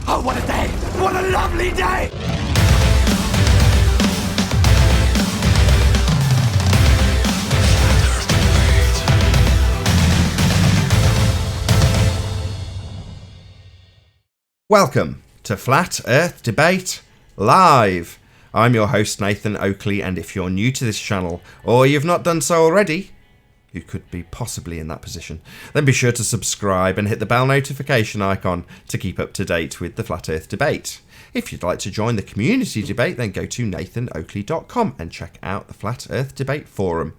Oh, what a day! What a lovely day! Welcome to Flat Earth Debate Live. I'm your host Nathan Oakley, and if you're new to this channel, or you've not done so already, you could be possibly in that position, then be sure to subscribe and hit the bell notification icon to keep up to date with the Flat Earth Debate. If you'd like to join the community debate, then go to nathanoakley.com and check out the Flat Earth Debate Forum.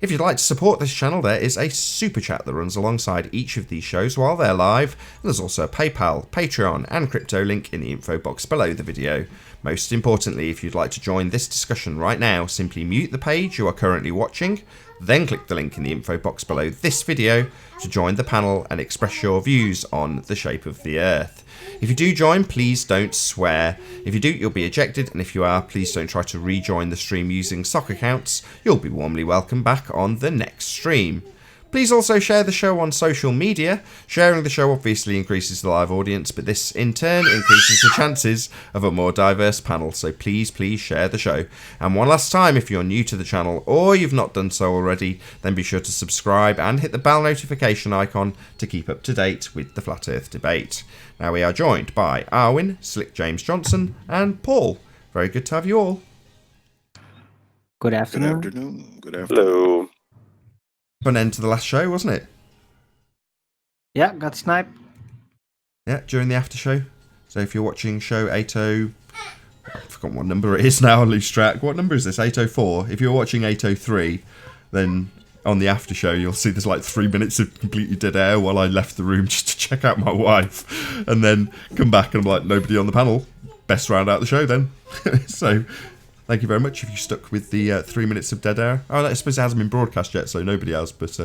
If you'd like to support this channel, there is a super chat that runs alongside each of these shows while they're live. And there's also a PayPal, Patreon and crypto link in the info box below the video. Most importantly, if you'd like to join this discussion right now, simply mute the page you are currently watching, then click the link in the info box below this video to join the panel and express your views on the shape of the Earth. If you do join, please don't swear. If you do, you'll be ejected, and if you are, please don't try to rejoin the stream using sock accounts. You'll be warmly welcomed back on the next stream. Please also share the show on social media. Sharing the show obviously increases the live audience, but this in turn increases the chances of a more diverse panel, so please share the show. And one last time, if you're new to the channel or you've not done so already, then be sure to subscribe and hit the bell notification icon to keep up to date with the Flat Earth Debate. Now we are joined by Arwin, Slick James Johnson and Paul. Very good to have you all. Good afternoon. Good afternoon. Hello. Fun end to the last show, wasn't it? Yeah, got sniped. Yeah, during the after show. So if you're watching show 80... I've forgotten what number it is now, I lose track. What number is this? 804? If you're watching 803, then on the after show you'll see there's like 3 minutes of completely dead air while I left the room just to check out my wife. And then come back and I'm like, nobody on the panel. Best round out the show then. So... thank you very much if you stuck with the 3 minutes of dead air. Oh, I suppose it hasn't been broadcast yet, so nobody has, but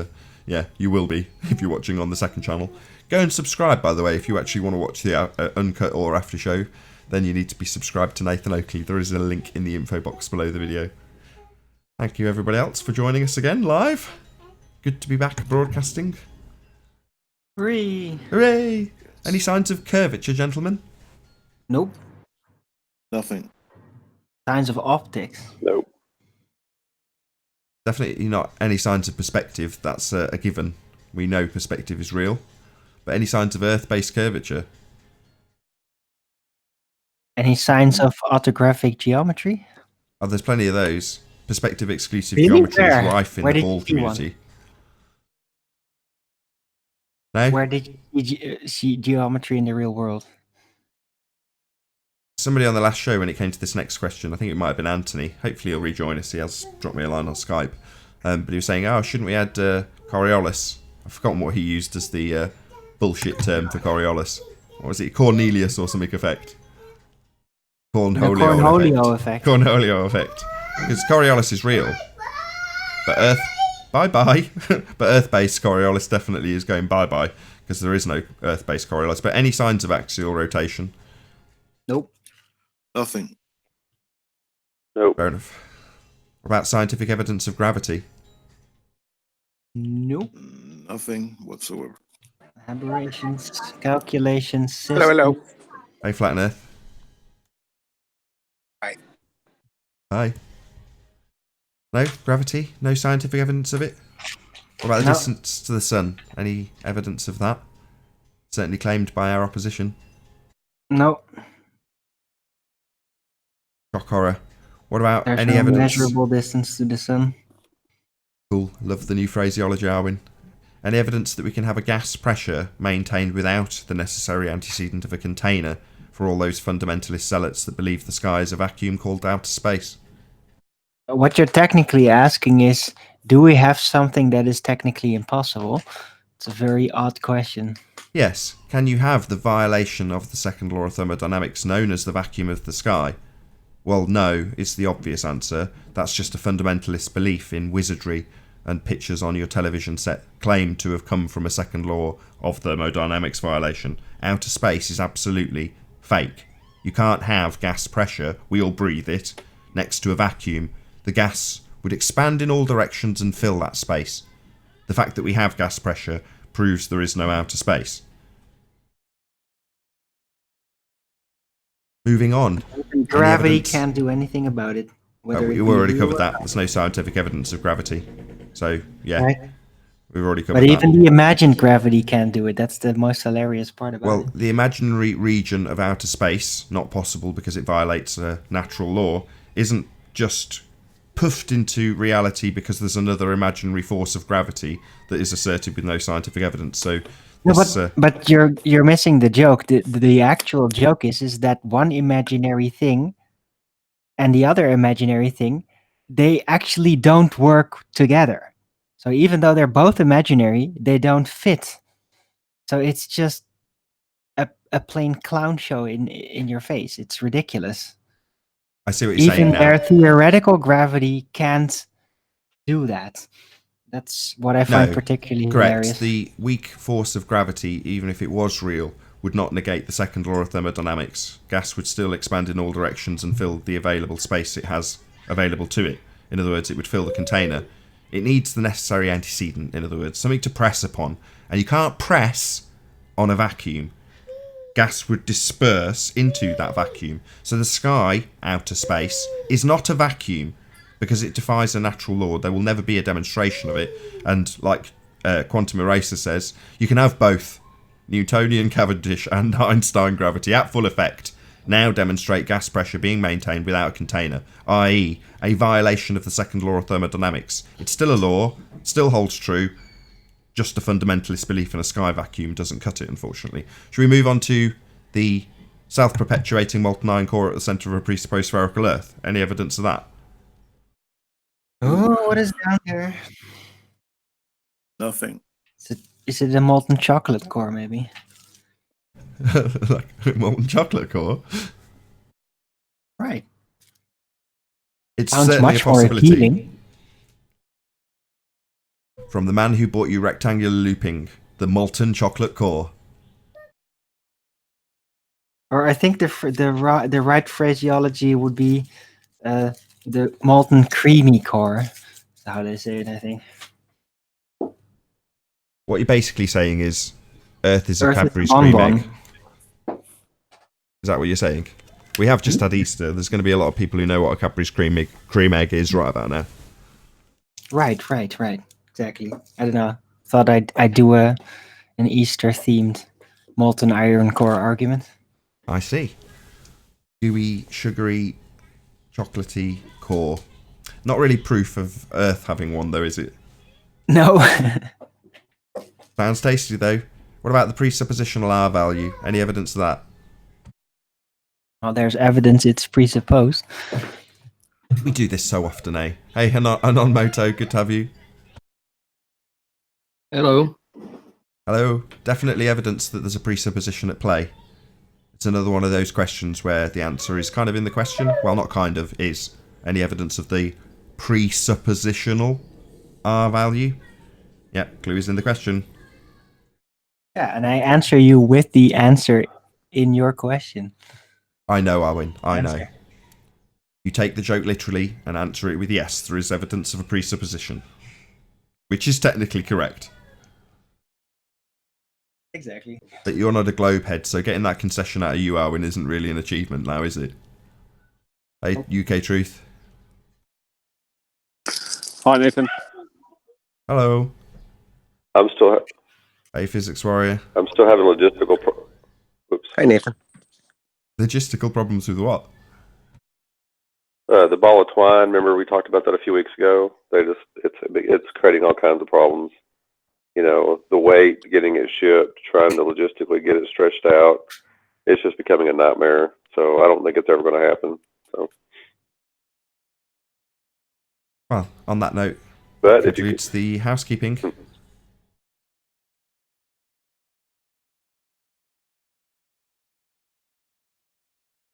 yeah, you will be if you're watching on the second channel. Go and subscribe, by the way, if you actually want to watch the uncut or after show, then you need to be subscribed to Nathan Oakley. There is a link in the info box below the video. Thank you everybody else for joining us again live. Good to be back broadcasting. Hooray! Hooray! Any signs of curvature, gentlemen? Nope. Nothing. Signs of optics. Nope. Definitely not any signs of perspective. That's a given. We know perspective is real. But any signs of Earth-based curvature? Any signs of orthographic geometry? Oh, there's plenty of those. Perspective exclusive Really? geometry is Where? rife in Where the did ball you see one? community. No? Where did you see geometry in the real world? Somebody on the last show when it came to this next question, I think it might have been Anthony. Hopefully he'll rejoin us. He has dropped me a line on Skype. But he was saying, oh, shouldn't we add Coriolis? I've forgotten what he used as the bullshit term for Coriolis. What was it? Cornelius or something effect? Cornholio effect. Cornholio effect. Because Coriolis is real. But Earth... bye-bye. But Earth-based Coriolis definitely is going bye-bye. Because there is no Earth-based Coriolis. But any signs of axial rotation? Nope. Nothing. Nope. Fair enough. What about scientific evidence of gravity? Nope. Nothing whatsoever. Aberrations, calculations, Hello. Hey, Flat Earth. Hi. Hi. No gravity? No scientific evidence of it? What about the No. distance to the sun? Any evidence of that? Certainly claimed by our opposition. Nope. Shock horror. What about There's any no evidence? measurable distance to the sun. Cool. Love the new phraseology, Arwin. Any evidence that we can have a gas pressure maintained without the necessary antecedent of a container for all those fundamentalist zealots that believe the sky is a vacuum called outer space? What you're technically asking is, do we have something that is technically impossible? It's a very odd question. Yes. Can you have the violation of the second law of thermodynamics known as the vacuum of the sky? Well, no, is the obvious answer. That's just a fundamentalist belief in wizardry, and pictures on your television set claim to have come from a second law of thermodynamics violation. Outer space is absolutely fake. You can't have gas pressure, we all breathe it, next to a vacuum. The gas would expand in all directions and fill that space. The fact that we have gas pressure proves there is no outer space. Moving on. Gravity evidence? can't do anything about it. Whether We it be already real covered or that. not. There's no scientific evidence of gravity. So, yeah, Right? we've already covered But that. even the imagined gravity can't do it. That's the most hilarious part about Well, it. the imaginary region of outer space, not possible because it violates a natural law, isn't just puffed into reality because there's another imaginary force of gravity that is asserted with no scientific evidence. So, No, this, but you're missing the joke. The actual joke is that one imaginary thing and the other imaginary thing, they actually don't work together. So even though they're both imaginary, they don't fit. So it's just a plain clown show in your face. It's ridiculous. I see what you're saying Even now. their theoretical gravity can't do that. That's what I find No, particularly correct. hilarious. The weak force of gravity, even if it was real, would not negate the second law of thermodynamics. Gas would still expand in all directions and fill the available space it has available to it. In other words, it would fill the container. It needs the necessary antecedent, in other words, something to press upon. And you can't press on a vacuum. Gas would disperse into that vacuum. So the sky, outer space, is not a vacuum because it defies a natural law. There will never be a demonstration of it. And like Quantum Eraser says, you can have both. Newtonian, Cavendish and Einstein gravity at full effect now demonstrate gas pressure being maintained without a container, i.e. a violation of the second law of thermodynamics. It's still a law, still holds true, just a fundamentalist belief in a sky vacuum doesn't cut it, unfortunately. Should we move on to the self-perpetuating molten iron core at the centre of a presupposed spherical Earth? Any evidence of that? Oh, what is down here? Nothing. Is it a molten chocolate core, maybe? Like molten chocolate core? Right. It's Sounds certainly much a more possibility. appealing. From the man who bought you rectangular looping, the molten chocolate core. Or I think the right phraseology would be the molten creamy core. That's how they say it, I think. What you're basically saying is Earth is a Earth is a Cadbury's cream bonbon. egg. Is that what you're saying? We have just had Easter. There's going to be a lot of people who know what a Cadbury's cream egg is right about now. Right. Exactly. I don't know. Thought I'd do an Easter themed molten iron core argument. I see. Gooey, sugary, chocolatey core. Not really proof of Earth having one, though, is it? No. Sounds tasty, though. What about the presuppositional R value? Any evidence of that? Well, there's evidence it's presupposed. We do this so often, eh? Hey, Anon Moto, good to have you. Hello. Hello. Definitely evidence that there's a presupposition at play. It's another one of those questions where the answer is kind of in the question. Well, not kind of, is. Any evidence of the presuppositional R value? Yep, clue is in the question. Yeah, and I answer you with the answer in your question. I know, Arwin. I know. Answer. You take the joke literally and answer it with yes, there is evidence of a presupposition. Which is technically correct. Exactly. That you're not a globe head, so getting that concession out of you, Arwin, isn't really an achievement now, is it? Hey, UK Truth. Hi, Nathan. Hello. I'm still Hey, Physics Warrior. having logistical. Oops. Hi, Nathan. Logistical problems with what? The ball of twine. Remember we talked about that a few weeks ago. It's creating all kinds of problems. You know, the weight, getting it shipped, trying to logistically get it stretched out. It's just becoming a nightmare. So I don't think it's ever going to happen. So, Well, on that note, but that if you concludes the housekeeping.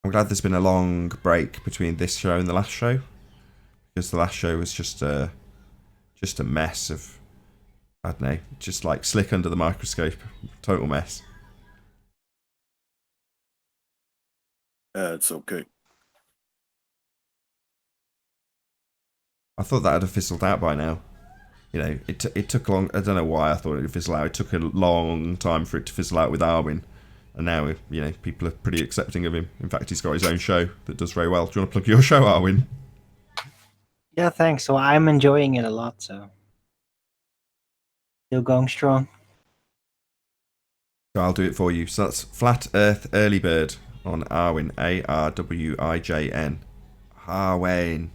I'm glad there's been a long break between this show and the last show, because the last show was just a mess of, I don't know, just like slick under the microscope, total mess. It's okay. I thought that would have fizzled out by now. You know, it took long. I don't know why I thought it would fizzle out. It took a long time for it to fizzle out with Arwin. And now, people are pretty accepting of him. In fact, he's got his own show that does very well. Do you want to plug your show, Arwin? Yeah, thanks. So I'm enjoying it a lot. So still going strong. So I'll do it for you. So that's Flat Earth Early Bird on Arwin, Arwijn. Arwin.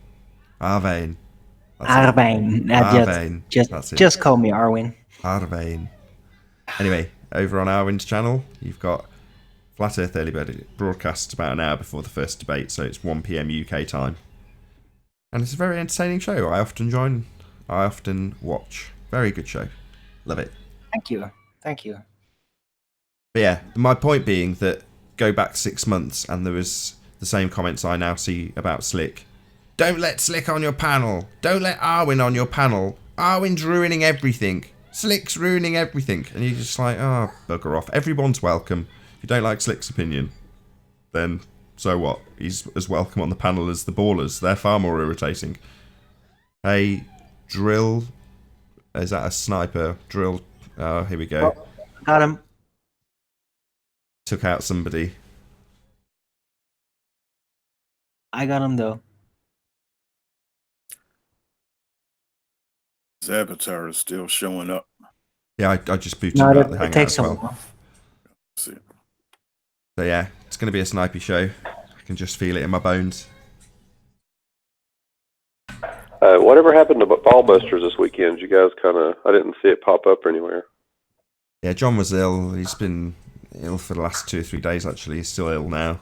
Arvane. Arwin. Arvane. That's it. Just call me Arwin. Arvane. Anyway, over on Arwin's channel, you've got Flat Earth Early Bird. It broadcasts about an hour before the first debate, so it's 1 PM UK time. And it's a very entertaining show. I often join. I often watch. Very good show. Love it. Thank you. Thank you. But yeah, my point being that go back 6 months and there was the same comments I now see about Slick. Don't let Slick on your panel. Don't let Arwin on your panel. Arwin's ruining everything. Slick's ruining everything. And you're just like, oh, bugger off. Everyone's welcome. If you don't like Slick's opinion, then so what? He's as welcome on the panel as the ballers. They're far more irritating. Hey, Drill. Is that a sniper? Drill. Oh, here we go. Oh, got him. Took out somebody. I got him though. His avatar is still showing up. Yeah, I just booted No, him out of the it hangout takes as some well. while. See. So yeah, it's going to be a snipey show. I can just feel it in my bones. Whatever happened to Ballbusters this weekend? You guys I didn't see it pop up anywhere. Yeah, John was ill. He's been ill for the last 2 or 3 days, actually. He's still ill now.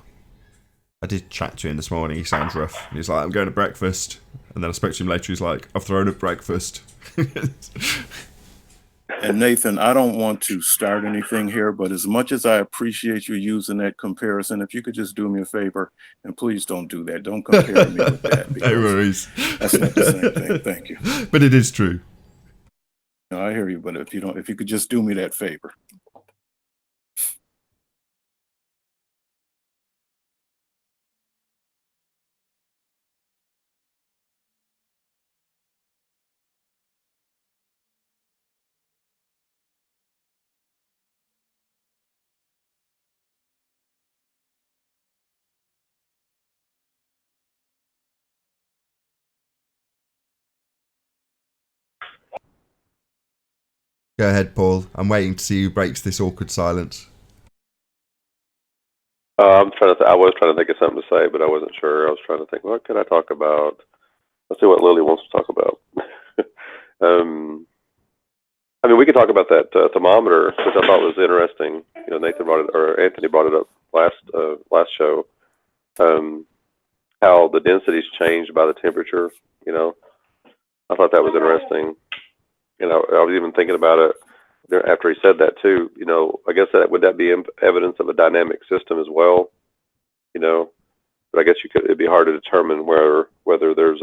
I did chat to him this morning. He sounds rough. He's like, I'm going to breakfast. And then I spoke to him later. He's like, I've thrown up breakfast. And Nathan, I don't want to start anything here, but as much as I appreciate you using that comparison, if you could just do me a favor, and please don't do that. Don't compare me with that. No worries. That's not the same thing. Thank you. But it is true. No, I hear you, but if you could just do me that favor. Go ahead, Paul. I'm waiting to see who breaks this awkward silence. I'm trying to. I was trying to think of something to say, but I wasn't sure. I was trying to think, what could I talk about? Let's see what Lily wants to talk about. I mean, we could talk about that thermometer, which I thought was interesting. Nathan brought it, or Anthony brought it up last show. How the densities changed by the temperature. I thought that was interesting. I was even thinking about it after he said that too. I guess would that be evidence of a dynamic system as well? But I guess it'd be hard to determine whether there's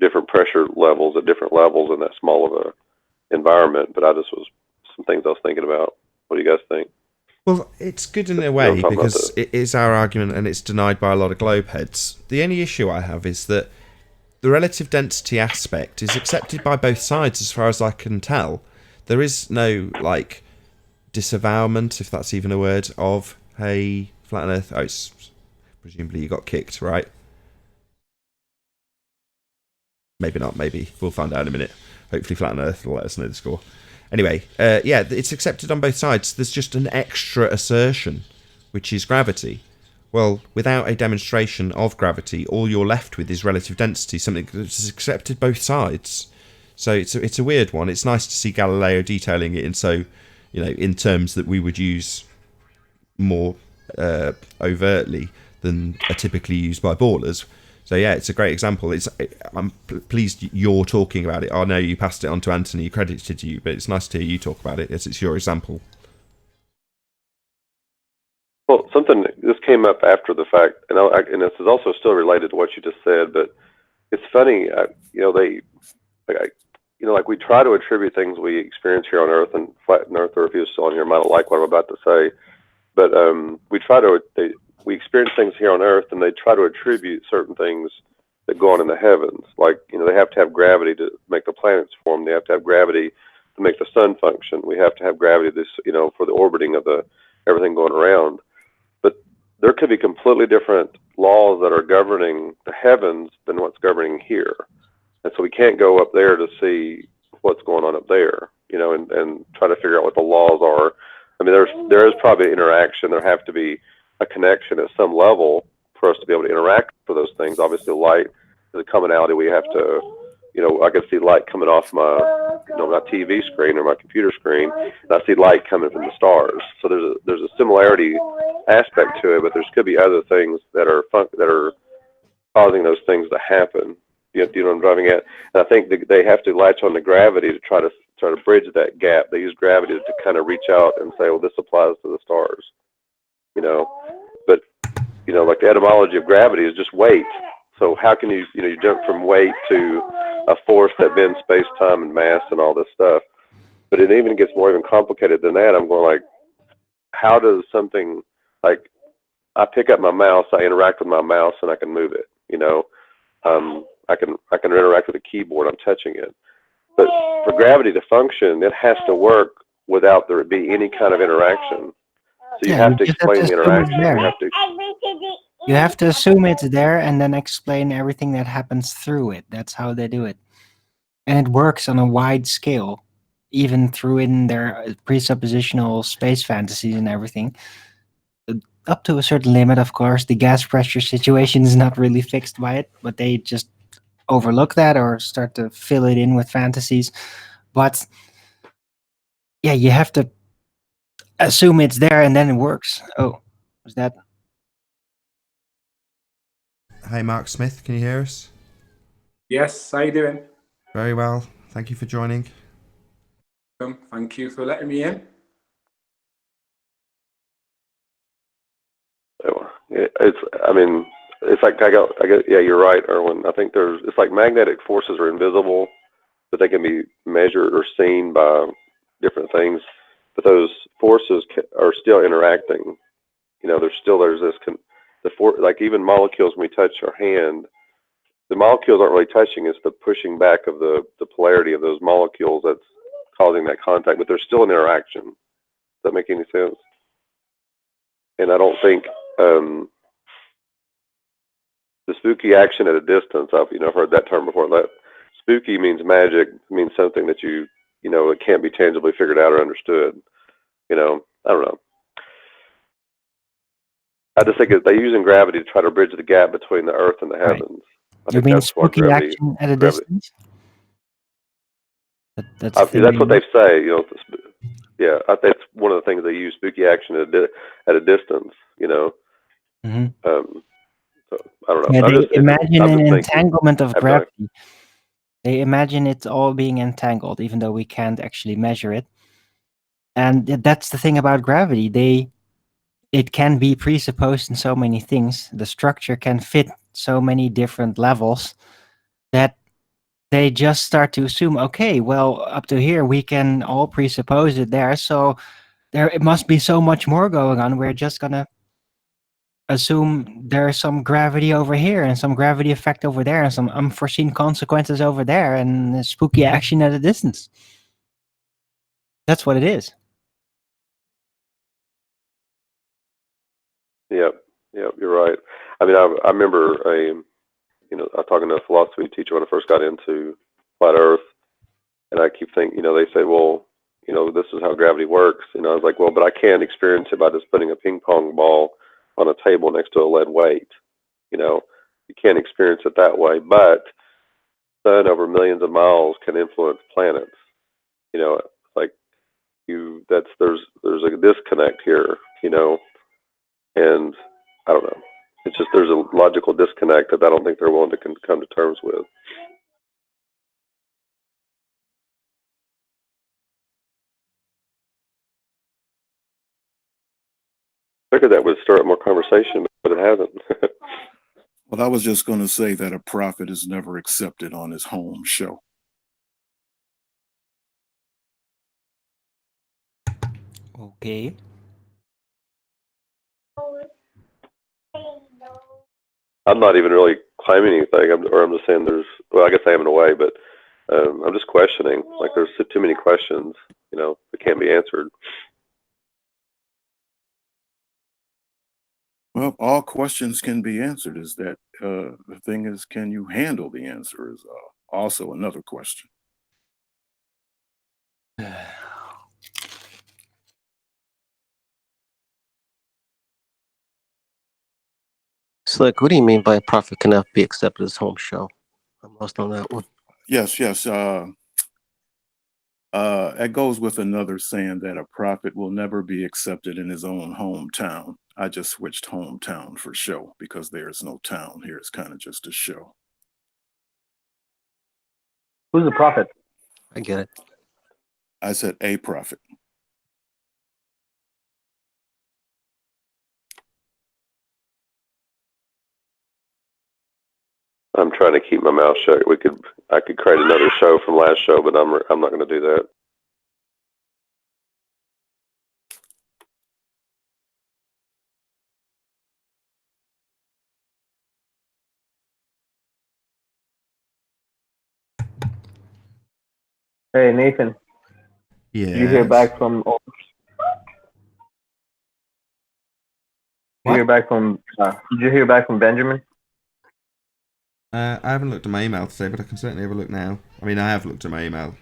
different pressure levels at different levels in that small of a environment. But some things I was thinking about. What do you guys think? Well, it's good in a way because it is our argument and it's denied by a lot of globe heads. The only issue I have is that the relative density aspect is accepted by both sides as far as I can tell. There is no, disavowment, if that's even a word, of, hey, flat Earth. Oh, presumably you got kicked, right? Maybe not, maybe. We'll find out in a minute. Hopefully Flat Earth will let us know the score. Anyway, it's accepted on both sides. There's just an extra assertion, which is gravity. Well, without a demonstration of gravity, all you're left with is relative density, something that's accepted both sides. So it's a weird one. It's nice to see Galileo detailing it in terms that we would use more overtly than are typically used by ballers. So yeah, it's a great example. I'm pleased you're talking about it. I know you passed it on to Anthony, credited to you, but it's nice to hear you talk about it as it's your example. Well, this came up after the fact, and this is also still related to what you just said. But it's funny, we try to attribute things we experience here on Earth and flatten Earth, or if you're still on here, might not like what I'm about to say. But we experience things here on Earth, and they try to attribute certain things that go on in the heavens. They have to have gravity to make the planets form. They have to have gravity to make the sun function. We have to have gravity, for the orbiting of everything going around. But there could be completely different laws that are governing the heavens than what's governing here. And so we can't go up there to see what's going on up there, and try to figure out what the laws are. I mean, there is probably interaction. There have to be a connection at some level for us to be able to interact with those things. Obviously, light is a commonality. We have to, I can see light coming off my TV screen or my computer screen, and I see light coming from the stars. So there's a similarity aspect to it, but there could be other things that are causing those things to happen. Do you know what I'm driving at? And I think they have to latch on to gravity to try to bridge that gap. They use gravity to kind of reach out and say, well, this applies to the stars, But like the etymology of gravity is just weight. So how can you jump from weight to a force that bends space, time, and mass and all this stuff? But it even gets more complicated than that. I'm going like, how does something like I pick up my mouse, I interact with my mouse, and I can move it. I can interact with the keyboard. I'm touching it. But for gravity to function, it has to work without there be any kind of interaction. So you have to explain the interaction. You have to assume it's there and then explain everything that happens through it. That's how they do it. And it works on a wide scale, even through in their presuppositional space fantasies and everything. Up to a certain limit, of course. The gas pressure situation is not really fixed by it, but they just overlook that or start to fill it in with fantasies. But yeah, you have to assume it's there and then it works. Oh, was that? Hey, Mark Smith, can you hear us? Yes, how you doing? Very well. Thank you for joining. Thank you for letting me in. It's like I got. Yeah, you're right, Erwin. I think it's like magnetic forces are invisible, but they can be measured or seen by different things. But those forces are still interacting. There's this like even molecules when we touch our hand, the molecules aren't really touching. It's the pushing back of the polarity of those molecules that's causing that contact. But there's still an interaction. Does that make any sense? And I don't think the spooky action at a distance. I've heard that term before. That spooky means magic, means something that it can't be tangibly figured out or understood. I don't know. I just think they're using gravity to try to bridge the gap between the Earth and the heavens. You mean spooky action at a distance? That's what they say. Yeah, I think it's one of the things they use spooky action at a distance. Mm-hmm. So I don't know. Yeah, they imagine an entanglement of gravity. They imagine it all being entangled, even though we can't actually measure it. And that's the thing about gravity. It can be presupposed in so many things. The structure can fit so many different levels that they just start to assume, okay, well, up to here, we can all presuppose it there. So it must be so much more going on. We're just going to assume there's some gravity over here and some gravity effect over there and some unforeseen consequences over there and spooky action at a distance. That's what it is. Yep, you're right. I mean, I remember I was talking to a philosophy teacher when I first got into flat Earth, and I keep thinking, they say, well, this is how gravity works. I was like, well, but I can't experience it by just putting a ping pong ball on a table next to a lead weight. You can't experience it that way, but the sun over millions of miles can influence planets. Like there's a disconnect here, and I don't know. It's just there's a logical disconnect that I don't think they're willing to come to terms with. I figured that would start more conversation, but it hasn't. Well, I was just going to say that a prophet is never accepted on his home show. Okay. I'm not even really claiming anything, I'm just saying I guess I am in a way, but I'm just questioning. Like, there's too many questions, that can't be answered. Well, all questions can be answered. Is that the thing is, can you handle the answer? Is also another question. Slick, what do you mean by a prophet cannot be accepted as home show? I'm lost on that one. Yes. It goes with another saying that a prophet will never be accepted in his own hometown. I just switched hometown for show because there's no town here. It's kind of just a show. Who's the prophet? I get it. I said a prophet. I'm trying to keep my mouth shut. I could create another show from last show, but I'm not going to do that. Hey, Nathan. Yeah. Did you hear back from? Did you hear back from? Did you hear back from Benjamin? I haven't looked at my email today, but I can certainly have a look now. I mean, I have looked at my email,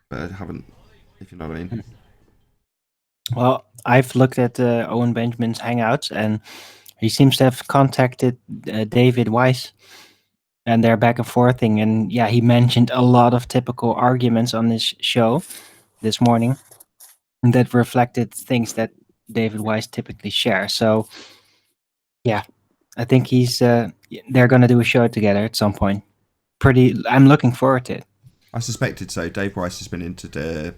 but I haven't, if you know what I mean. Well, I've looked at Owen Benjamin's Hangouts, and he seems to have contacted David Weiss, and they're back and forthing. And yeah, he mentioned a lot of typical arguments on this show this morning that reflected things that David Weiss typically shares. So yeah, I think they're going to do a show together at some point. I'm looking forward to it. I suspected so. Dave Weiss has been into the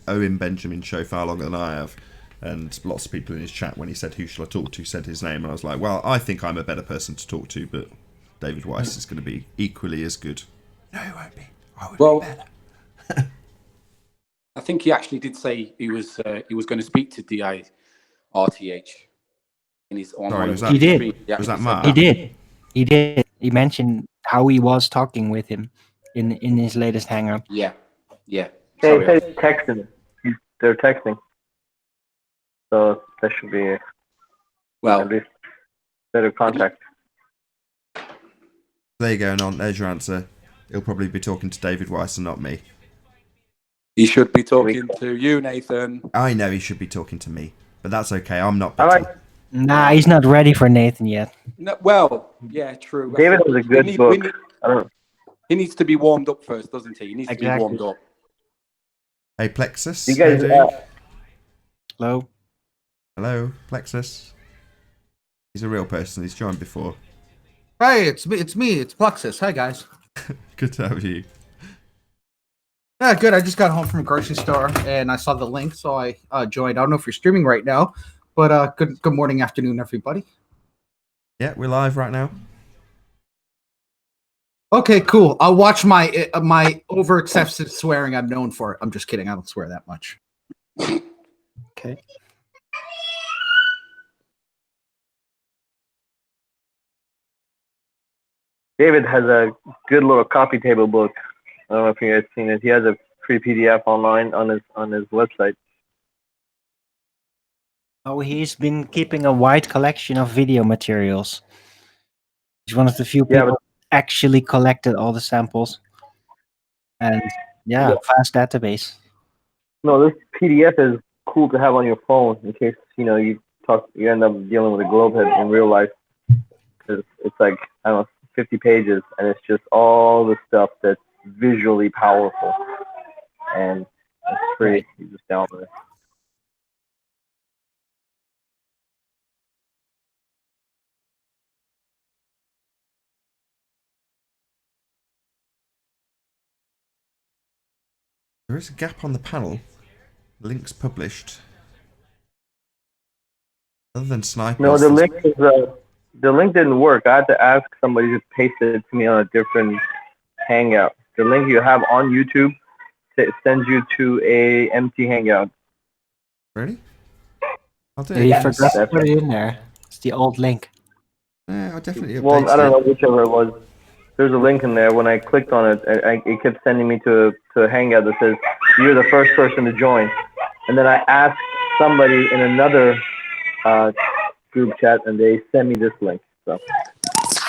Owen Benjamin show far longer than I have, and lots of people in his chat, when he said who shall I talk to, said his name, and I was like, well, I think I'm a better person to talk to, but David Weiss is going to be equally as good. No, he won't be. I would be better. I think he actually did say he was going to speak to DIRTH in his on. Sorry, was that- He did. stream. Yeah, was that he said Mark? He did. He mentioned how he was talking with him in his latest hangout. Yeah. Hey, Sorry. he's texting. They're texting. So that should be at Well, least better contact. There you go, Non. There's your answer. He'll probably be talking to David Weiss and not me. he should be talking to you, Nathan. I know he should be talking to me, but that's okay. I'm not I bitter. like Nah, he's not ready for Nathan yet. No, well, yeah, true. David has a good book. I don't know. He needs to be warmed up first, doesn't he? He needs to Exactly. be warmed up. Hey, Plexus. You guys, how you doing? Hello? Hello, Plexus. He's a real person. He's joined before. Hey, it's me. It's Pluxus. Hi, guys. Good to have you. Yeah, good. I just got home from a grocery store and I saw the link, so I joined. I don't know if you're streaming right now, but good morning, afternoon, everybody. Yeah, we're live right now. Okay, cool. I'll watch my over excessive swearing I'm known for. I'm just kidding. I don't swear that much. Okay. David has a good little coffee table book. I don't know if you guys seen it. He has a free PDF online on his website. Oh, he's been keeping a wide collection of video materials. He's one of the few people who actually collected all the samples. And yeah, vast database. No, this PDF is cool to have on your phone in case you end up dealing with a globehead in real life. Cause it's like, I don't know, 50 pages, and it's just all the stuff that's visually powerful, and it's free. You just download it. There is a gap on the panel. Links published. Other than snipers. No, the link didn't work. I had to ask somebody to paste it to me on a different Hangout. The link you have on YouTube sends you to a empty Hangout. Really? I'll do Yeah, it. you Yes. forgot to put it in there. It's the old link. Yeah, I'll definitely update Well, I don't it. know whichever it was. there's a link in there. When I clicked on it, it kept sending me to a hangout that says you're the first person to join. And then I asked somebody in another group chat, and they sent me this link. So.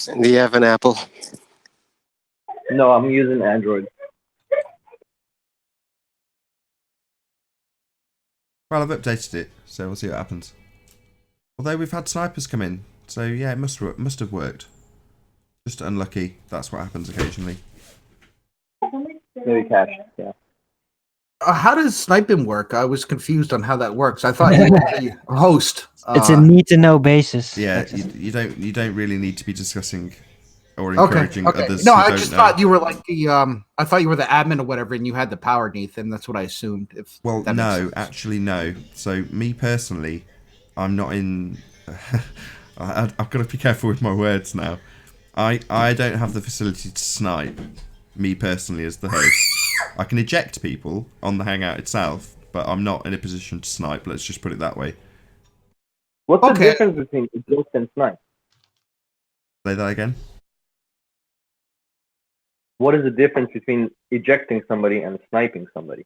And do you have an Apple? No, I'm using Android. Well, I've updated it, so we'll see what happens. Although we've had snipers come in, so yeah, it must have worked. Just unlucky. That's what happens occasionally. Maybe cash. Yeah. How does sniping work? I was confused on how that works. I thought you were a host. It's a need-to-know basis. Yeah, That's it. you don't really need to be discussing or Okay. encouraging others. No, who I don't just know. thought you were like the I thought you were the admin or whatever, and you had the power, Nathan. That's what I assumed. Well, that makes no, sense. actually, no. So, me personally, I'm not in. I've got to be careful with my words now. I don't have the facility to snipe, me personally, as the host. I can eject people on the Hangout itself, but I'm not in a position to snipe, let's just put it that way. What's the difference between eject and snipe? Say that again? What is the difference between ejecting somebody and sniping somebody?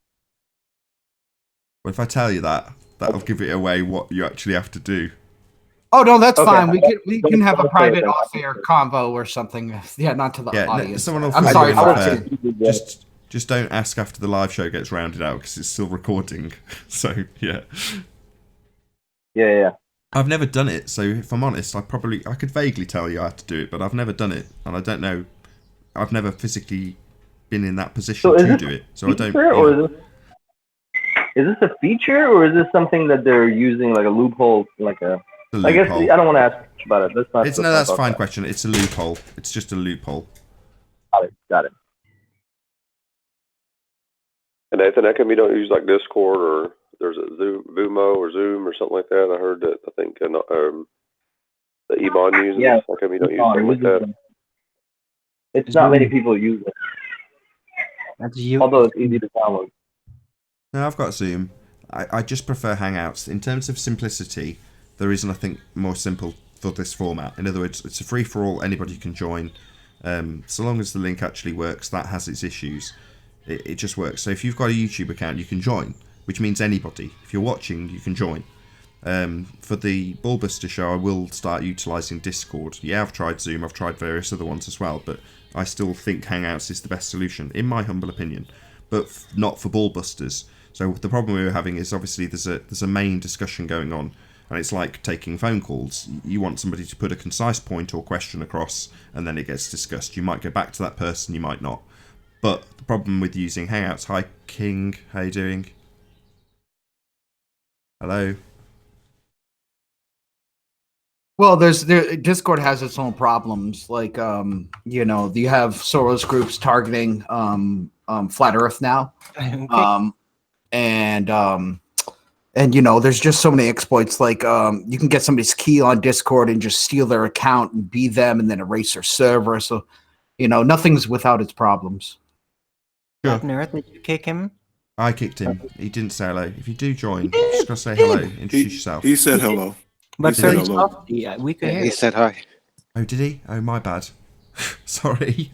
Well, if I tell you that, that'll give it away what you actually have to do. Oh no, that's Okay. fine. We can have a Okay, private then. off-air convo or something. Yeah, not to the Yeah, no, audience. someone will I'm fill sorry you for in that. fair. Just don't ask after the live show gets rounded out because it's still recording. So yeah. Yeah. I've never done it, so if I'm honest, I could vaguely tell you how to do it, but I've never done it, and I don't know. I've never physically been in that position to do it, so I don't. Is this a feature, or is this something that they're using like a loophole, like a? I guess loophole. I don't want to ask much about it. Let's not. That's a fine question. It's a loophole. It's just a loophole. Got it. And Nathan, how come you don't use like Discord or there's a Vumo or Zoom or something like that? I heard that. I think the Ebon uses. Yeah. How come you don't use something like that? It's not many people use it. That's you. Although it's easy to download. No, I've got Zoom. I just prefer Hangouts. In terms of simplicity, there is nothing more simple for this format. In other words, it's a free-for-all, anybody can join. So long as the link actually works, that has its issues. It just works. So if you've got a YouTube account, you can join, which means anybody. If you're watching, you can join. For the Ballbuster show, I will start utilising Discord. Yeah, I've tried Zoom, I've tried various other ones as well, but I still think Hangouts is the best solution, in my humble opinion. But not for Ballbusters. So the problem we were having is obviously there's a main discussion going on, and it's like taking phone calls. You want somebody to put a concise point or question across, and then it gets discussed. You might go back to that person, you might not. But the problem with using Hangouts... Hi, King. How you doing? Hello? Well, Discord has its own problems. Like, you have Soros groups targeting Flat Earth now. Okay. And there's just so many exploits. Like, you can get somebody's key on Discord and just steal their account and be them, and then erase their server. So, nothing's without its problems. Sure. Nerd, did you kick him? I kicked him. He didn't say hello. If you do join, just gotta say hello. Introduce yourself. He said hello. But said very hello. softly. We could hear He it. said hi. Oh, did he? Oh, my bad. Sorry.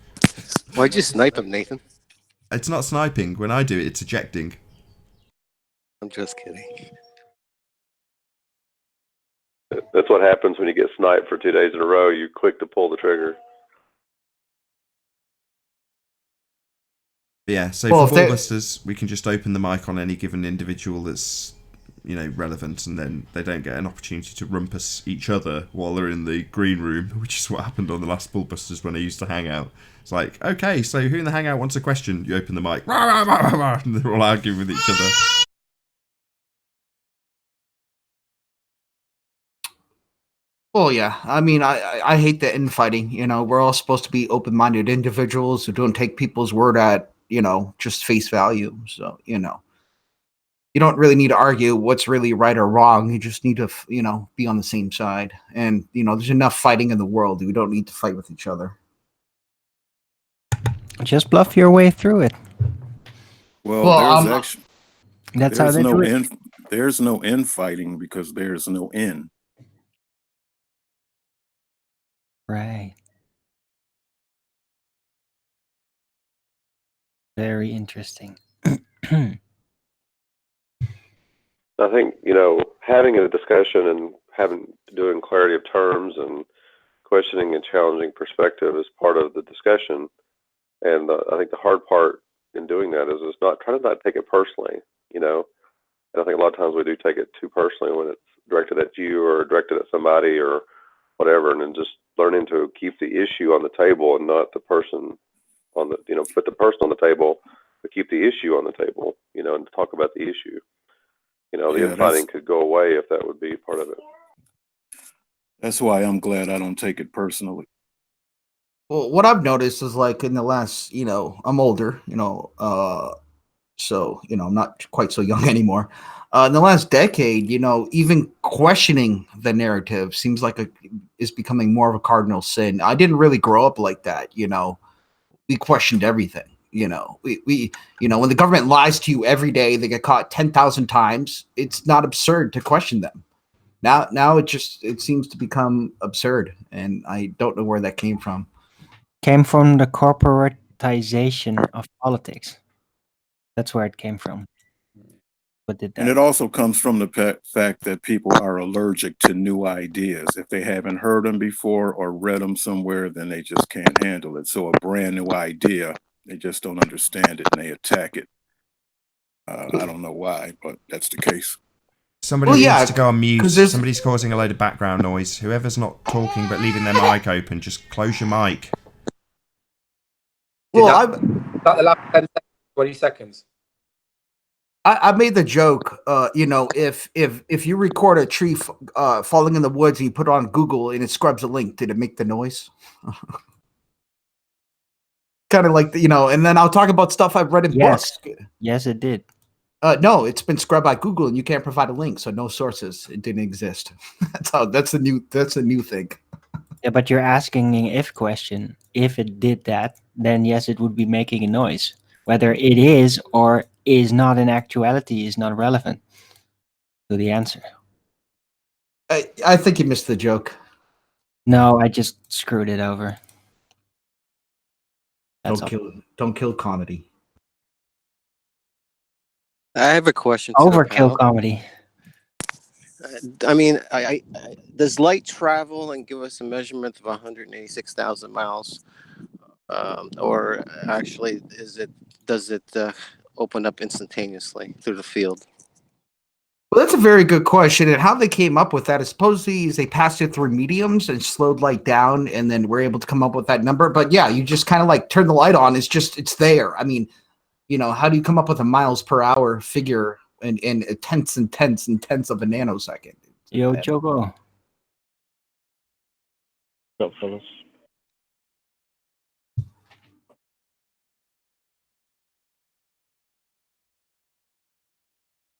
Why'd you snipe him, Nathan? It's not sniping. When I do it, it's ejecting. I'm just kidding. That's what happens when you get sniped for 2 days in a row. You click to pull the trigger. But yeah, so Well, for Ballbusters, we can just open the mic on any given individual that's, relevant, and then they don't get an opportunity to rumpus each other while they're in the green room, which is what happened on the last Ballbusters when I used to hang out. It's like, okay, so who in the hangout wants a question? You open the mic, and they're all arguing with each other. Well, yeah. I mean, I hate the infighting. We're all supposed to be open-minded individuals who don't take people's word at, just face value. So, you don't really need to argue what's really right or wrong. You just need to, be on the same side. And, there's enough fighting in the world. We don't need to fight with each other. Just bluff your way through it. Well, there's actually That's how they do it. There's no infighting because there's no in. Right. Very interesting. I think, having a discussion and doing clarity of terms and questioning and challenging perspective is part of the discussion. And I think the hard part in doing that is try to not take it personally, And I think a lot of times we do take it too personally when it's directed at you or directed at somebody or whatever, and then just learning to keep the issue on the table and not the person on the, put the person on the table, but keep the issue on the table, and talk about the issue. The infighting could go away if that would be part of it. That's why I'm glad I don't take it personally. Well, what I've noticed is like in the last, I'm older, so I'm not quite so young anymore. In the last decade, even questioning the narrative seems like is becoming more of a cardinal sin. I didn't really grow up like that. We questioned everything. We when the government lies to you every day, they get caught 10,000 times. It's not absurd to question them. Now it seems to become absurd, and I don't know where that came from. Came from the corporatization of politics. That's where it came from. What did that? And it also comes from the fact that people are allergic to new ideas. If they haven't heard them before or read them somewhere, then they just can't handle it. So a brand new idea, they just don't understand it and they attack it. I don't know why, but that's the case. Somebody needs to go on mute. Somebody's causing a load of background noise. Whoever's not talking but leaving their mic open, just close your mic. Well, that last 10 seconds, 20 seconds. I made the joke, if you record a tree falling in the woods and you put it on Google and it scrubs a link, did it make the noise? Kind of like, and then I'll talk about stuff I've read in books. Yes, it did. No, it's been scrubbed by Google and you can't provide a link, so no sources. It didn't exist. That's a new thing. Yeah, but you're asking an if question. If it did that, then yes, it would be making a noise. Whether it is or is not in actuality is not relevant to the answer. I think you missed the joke. No, I just screwed it over. Don't kill comedy. I have a question. Overkill comedy. I mean, does light travel and give us a measurement of 186,000 miles? Or actually, does it open up instantaneously through the field? Well, that's a very good question. And how they came up with that is supposedly they passed it through mediums and slowed light down, and then we're able to come up with that number. But yeah, you just kind of like turn the light on. It's there. I mean, how do you come up with a miles per hour figure in tenths of a nanosecond? Yo, Choco. What's up, fellas?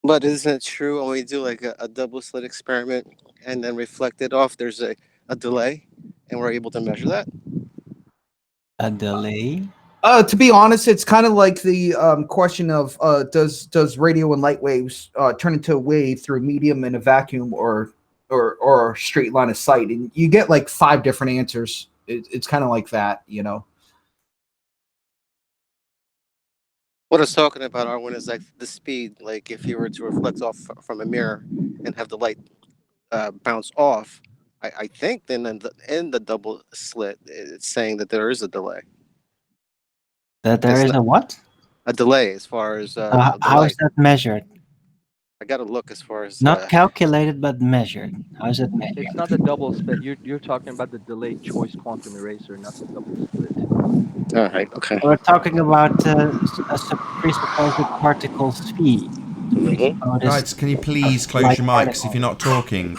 But isn't it true when we do like a double slit experiment and then reflect it off, there's a delay and we're able to measure that? A delay? To be honest, it's kind of like the question of does radio and light waves turn into a wave through a medium in a vacuum or a straight line of sight, and you get like 5 different answers. It's kind of like that, What I was talking about, Arwen, is like the speed. Like if you were to reflect off from a mirror and have the light bounce off, I think then in the double slit, it's saying that there is a delay. That there is a what? A delay as far as how is that measured? I got to look as far as not calculated but measured. How is it measured? It's not the double split. You're talking about the delayed choice quantum eraser, not the double split. All right. Okay. We're talking about a presupposed particle speed. Guys, can you please close your mics if you're not talking?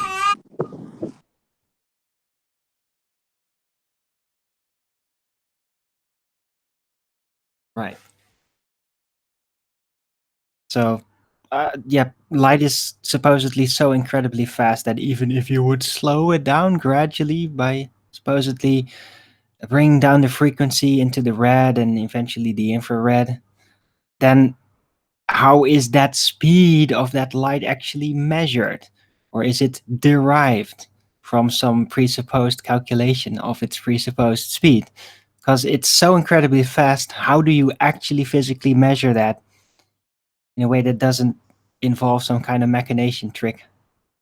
Right. So, yeah, light is supposedly so incredibly fast that even if you would slow it down gradually by supposedly bringing down the frequency into the red and eventually the infrared, then how is that speed of that light actually measured? Or is it derived from some presupposed calculation of its presupposed speed? Because it's so incredibly fast. How do you actually physically measure that in a way that doesn't involve some kind of machination trick?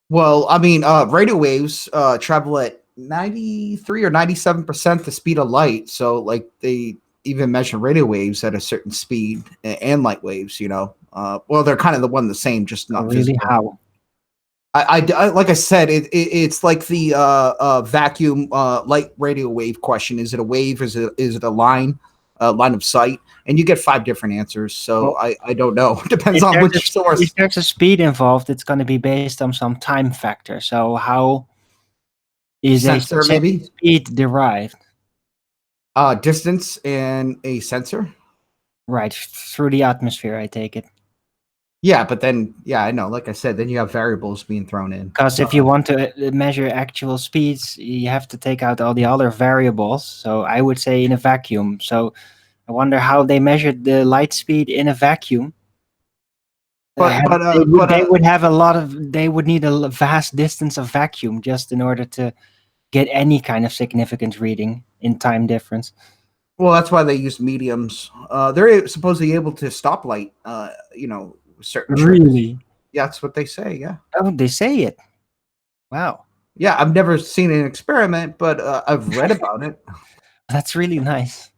Well, I mean, radio waves travel at 93 or 97% the speed of light. So, like, they even measure radio waves at a certain speed and light waves, you know. Well, they're kind of the same, just not Really? visible. How? I like I said, it's like the vacuum light radio wave question. Is it a wave? Is it a line of sight? And you get 5 different answers. So Well, I don't know. Depends If on there's, which source. if there's a speed involved, it's going to be based on some time factor. So how is a Sensor, specific maybe? speed derived? Distance and a sensor. Right, through the atmosphere, I take it. Yeah, but then, yeah, I know. Like I said, then you have variables being thrown in. Because if you want to measure actual speeds, you have to take out all the other variables. So I would say in a vacuum. So I wonder how they measured the light speed in a vacuum. They would have a lot of. They would need a vast distance of vacuum just in order to get any kind of significant reading in time difference. Well, that's why they use mediums. They're supposedly able to stop light. Certain tricks. Really? Yeah, that's what they say. Yeah. Oh, they say it. Wow. Yeah, I've never seen an experiment, but I've read about it. That's really nice.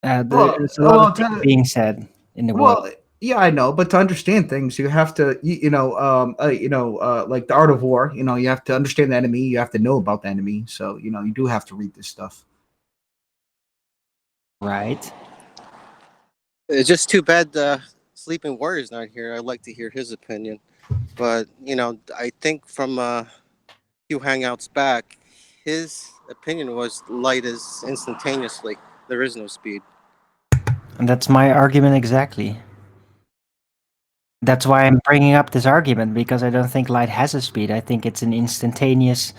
There's a lot of things being said in the world. Well, yeah, I know, but to understand things, you have to, like the art of war. You know, you have to understand the enemy. You have to know about the enemy. So, you know, you do have to read this stuff. Right. It's just too bad Sleeping Warrior's not here. I'd like to hear his opinion. But, you know, I think from a few hangouts back, his opinion was light is instantaneously. There is no speed. And that's my argument exactly. That's why I'm bringing up this argument, because I don't think light has a speed. I think it's an instantaneous,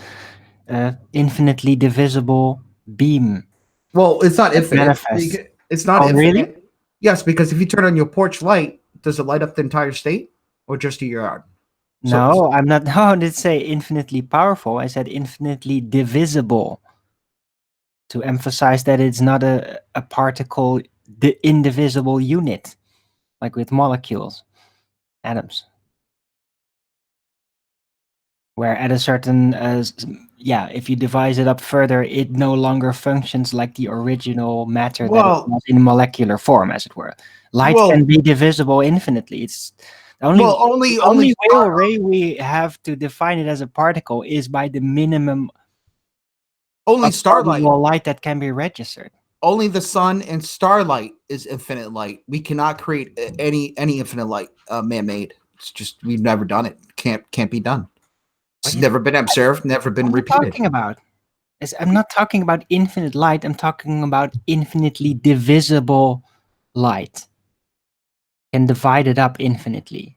infinitely divisible beam. Well, it's not infinite. Manifest. It's not Oh, infinite. really? Yes, because if you turn on your porch light, does it light up the entire state or just your yard? No, I'm not. No, I didn't say infinitely powerful. I said infinitely divisible. To emphasize that it's not a particle, the indivisible unit, like with molecules, atoms. Where at a certain, if you divide it up further, it no longer functions like the original matter that it was in molecular form, as it were. Light can be divisible infinitely. It's the only way we have to define it as a particle is by the minimum only starlight light that can be registered. Only the sun and starlight is infinite light. We cannot create any infinite light man-made. It's just we've never done it. Can't be done. It's never been observed, never been repeated. I'm not talking about infinite light. I'm talking about infinitely divisible light. And divide it up infinitely.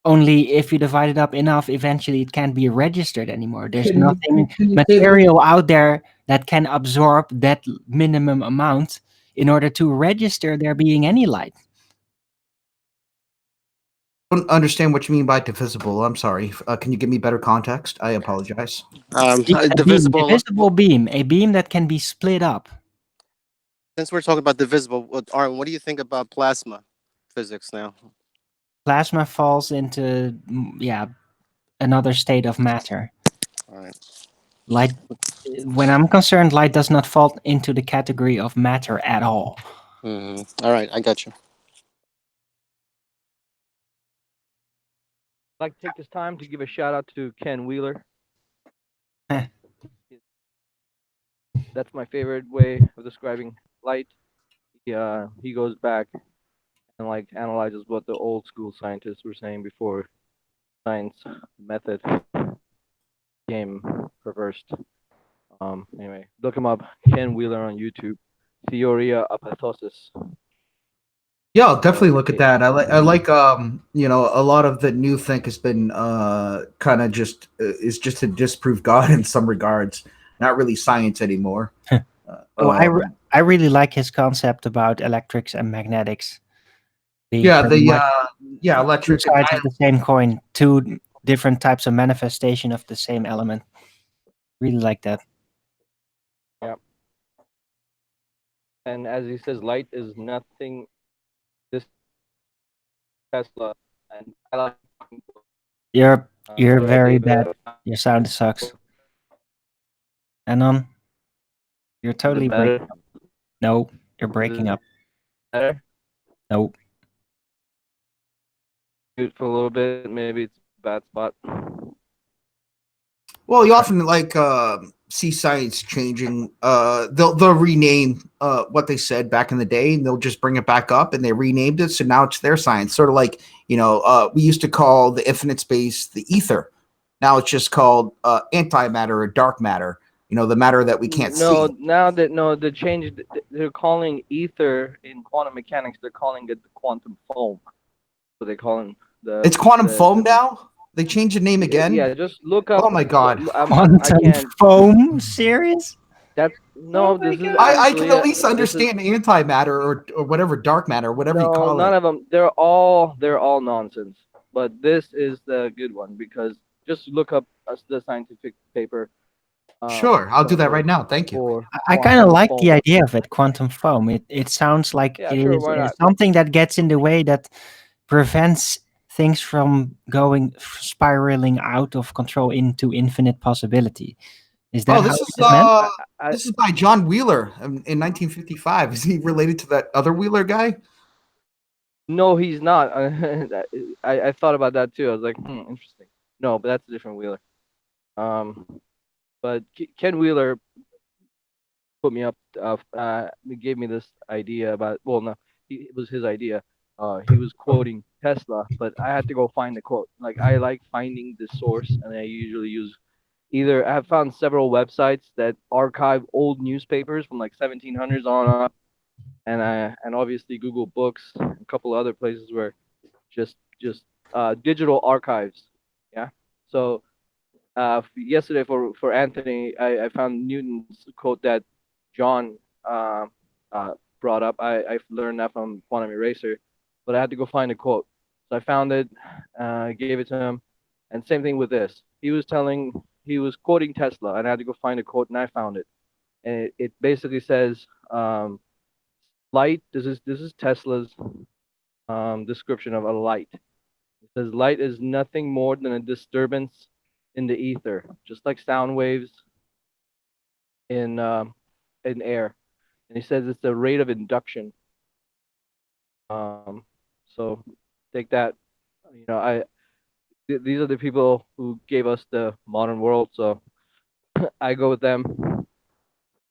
Only if you divide it up enough, eventually it can't be registered anymore. There's nothing material out there that can absorb that minimum amount in order to register there being any light. I don't understand what you mean by divisible. I'm sorry. Can you give me better context? I apologize. Divisible beam, a beam that can be split up. Since we're talking about divisible, Arlen, what do you think about plasma physics now? Plasma falls into, another state of matter. All right. Light, when I'm concerned, light does not fall into the category of matter at all. Mm-hmm. All right, I got you. I'd like to take this time to give a shout out to Ken Wheeler. That's my favorite way of describing light. He goes back and like analyzes what the old school scientists were saying before science method became reversed. Anyway, look him up, Ken Wheeler on YouTube. Theoria apoptosis. Yeah, I'll definitely look at that. I like a lot of the new think has been kind of just is just to disprove God in some regards, not really science anymore. I really like his concept about electrics and magnetics. Electric two sides of the same coin, two different types of manifestation of the same element. Really like that. And as he says, light is nothing. This Tesla, and I like. You're So I very gave bad. it. Your sound sucks. Anon, you're Is it totally better? breaking up. No, you're Is breaking it up. better? No. Mute for a little bit. Maybe it's a bad spot. Well, you often see science changing. They'll rename what they said back in the day, and they'll just bring it back up, and they renamed it, so now it's their science. Sort of like we used to call the infinite space the ether. Now it's just called antimatter or dark matter. The matter that we can't No, see. now that the change, they're calling ether in quantum mechanics. They're calling it the quantum foam. So they call it It's quantum foam the now. They changed the name again. yeah. Just look up. Oh my god! I Quantum can't. foam? Serious? That's Oh no. my This is god. I can actually at least this is understand antimatter or whatever dark matter, whatever you no. call None it. of them. They're all nonsense. But this is the good one because just look up the scientific paper Sure, I'll do that for right now. Thank you. I kind of quantum like the foam. idea of it, quantum foam. It sounds like Yeah, it sure. is Why not? something that gets in the way that prevents things from going spiraling out of control into infinite possibility. Is that Oh, how it is meant? I, this is by John Wheeler in 1955. Is he related to that other Wheeler guy? No, he's not. I thought about that too. I was like, interesting. No, but that's a different Wheeler. But Ken Wheeler put me up. He gave me this idea about. Well, no, it was his idea. He was quoting Tesla, but I had to go find the quote. Like I like finding the source, and I usually use either. I have found several websites that archive old newspapers from like 1700s on up, and obviously Google Books, a couple other places where just digital archives. Yeah. So yesterday for Anthony, I found Newton's quote that John uh, brought up. I've learned that from Quantum Eraser, but I had to go find a quote. So I found it, gave it to him, and same thing with this. He was quoting Tesla, and I had to go find a quote, and I found it, and it basically says, "Light." This is Tesla's description of a light. It says light is nothing more than a disturbance in the ether, just like sound waves in air. And he says it's the rate of induction. So take that. I these are the people who gave us the modern world. So I go with them,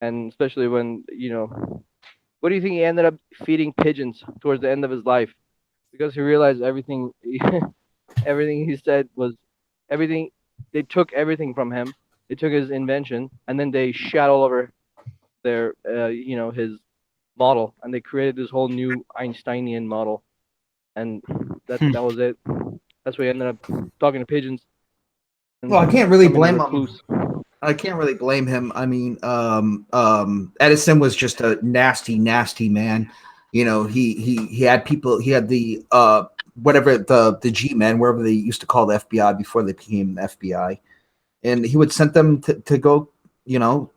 and especially when what do you think he ended up feeding pigeons towards the end of his life? Because he realized everything, everything he said was everything. They took everything from him. They took his invention, and then they shat all over their, his model, and they created this whole new Einsteinian model, and that was it. That's why he ended up talking to pigeons and Well, I can't really becoming a blame him. recluse. I can't really blame him. I mean, Edison was just a nasty, nasty man. He had people. He had the whatever the G men, wherever they used to call the FBI before they became the FBI, and he would send them to go,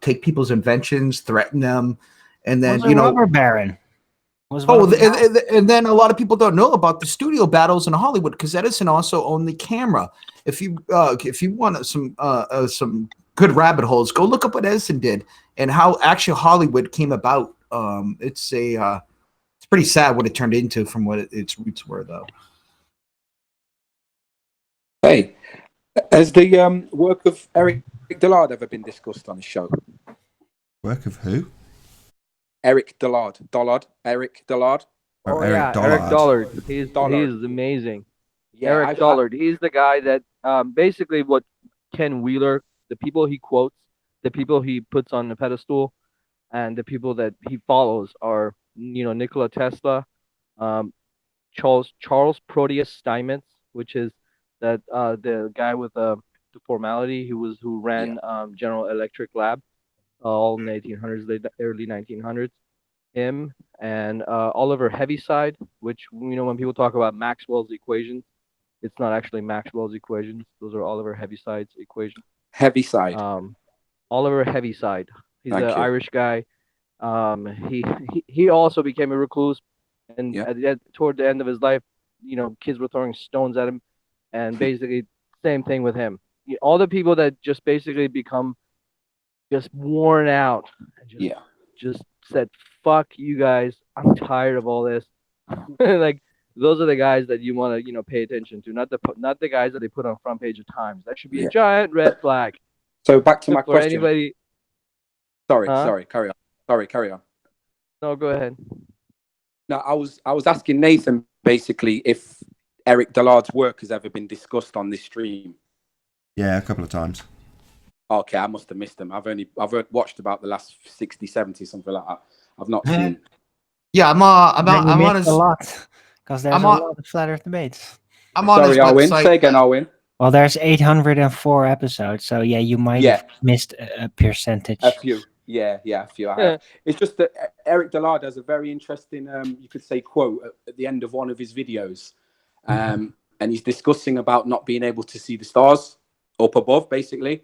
take people's inventions, threaten them, and then Was a rubber baron. Was one Oh, of the and then a lot of people don't know about the studio battles in Hollywood because Edison also owned the camera. If you want some good rabbit holes, go look up what Edison did and how actually Hollywood came about. It's pretty sad what it turned into from what its roots were, though. Hey, has the work of Eric Dollard ever been discussed on the show? Work of who? Eric Dollard. Eric Dollard. Oh, Oh Eric yeah, Eric Dollard. Dollard. He's Dollard. amazing. Yeah, Eric Dollard. He's the guy that basically what Ken Wheeler, the people he quotes, the people he puts on the pedestal, and the people that he follows are Nikola Tesla, um, Charles Proteus Steinmetz, which is that the guy with the formality who ran General Electric Lab all in the 1800s, early 1900s. Him and Oliver Heaviside, which when people talk about Maxwell's equations, it's not actually Maxwell's equations. Those are Oliver Heaviside's equations. Heaviside. Oliver Heaviside. He's an Irish guy. He also became a recluse, and Yeah. toward the end of his life, kids were throwing stones at him, and basically same thing with him. All the people that just basically become just worn out and Yeah. just said, "Fuck you guys, I'm tired of all this." Like those are the guys that you want to pay attention to, not the guys that they put on front page of Times. That should be a Yeah. giant red flag So back to my for question. anybody. Huh? Sorry, carry on. Sorry, carry on. No, go ahead. No, I was asking Nathan basically if Eric Dillard's work has ever been discussed on this stream. Yeah, a couple of times. Okay, I must have missed them. I've watched about the last 60, 70, something like that. I've not seen. Yeah, I'm Then you on missed his. a lot because there's I'm a on- lot of flat Earth debates. I'm on his Sorry, Owen. website. Say again, Owen. Well, there's 804 episodes, so yeah, you might have missed a percentage. A few. Yeah, a few. I have. It's just that Eric Dillard has a very interesting, you could say, quote at the end of one of his videos. And he's discussing about not being able to see the stars up above, basically.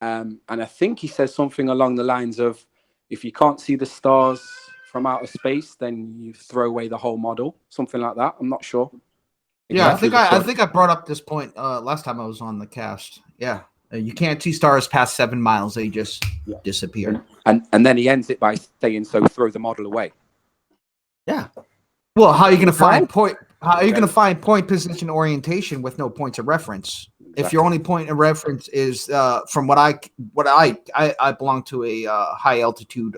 And I think he says something along the lines of, if you can't see the stars from outer space, then you throw away the whole model. Something like that. I'm not sure. Yeah, I think I brought up this point last time I was on the cast. Yeah, you can't see stars past 7 miles; they just disappear. And then he ends it by saying, "So throw the model away." Yeah. Well, how are you going to find point? How are you going to find point, position, orientation with no points of reference? Exactly. If your only point of reference is from what I belong to a high altitude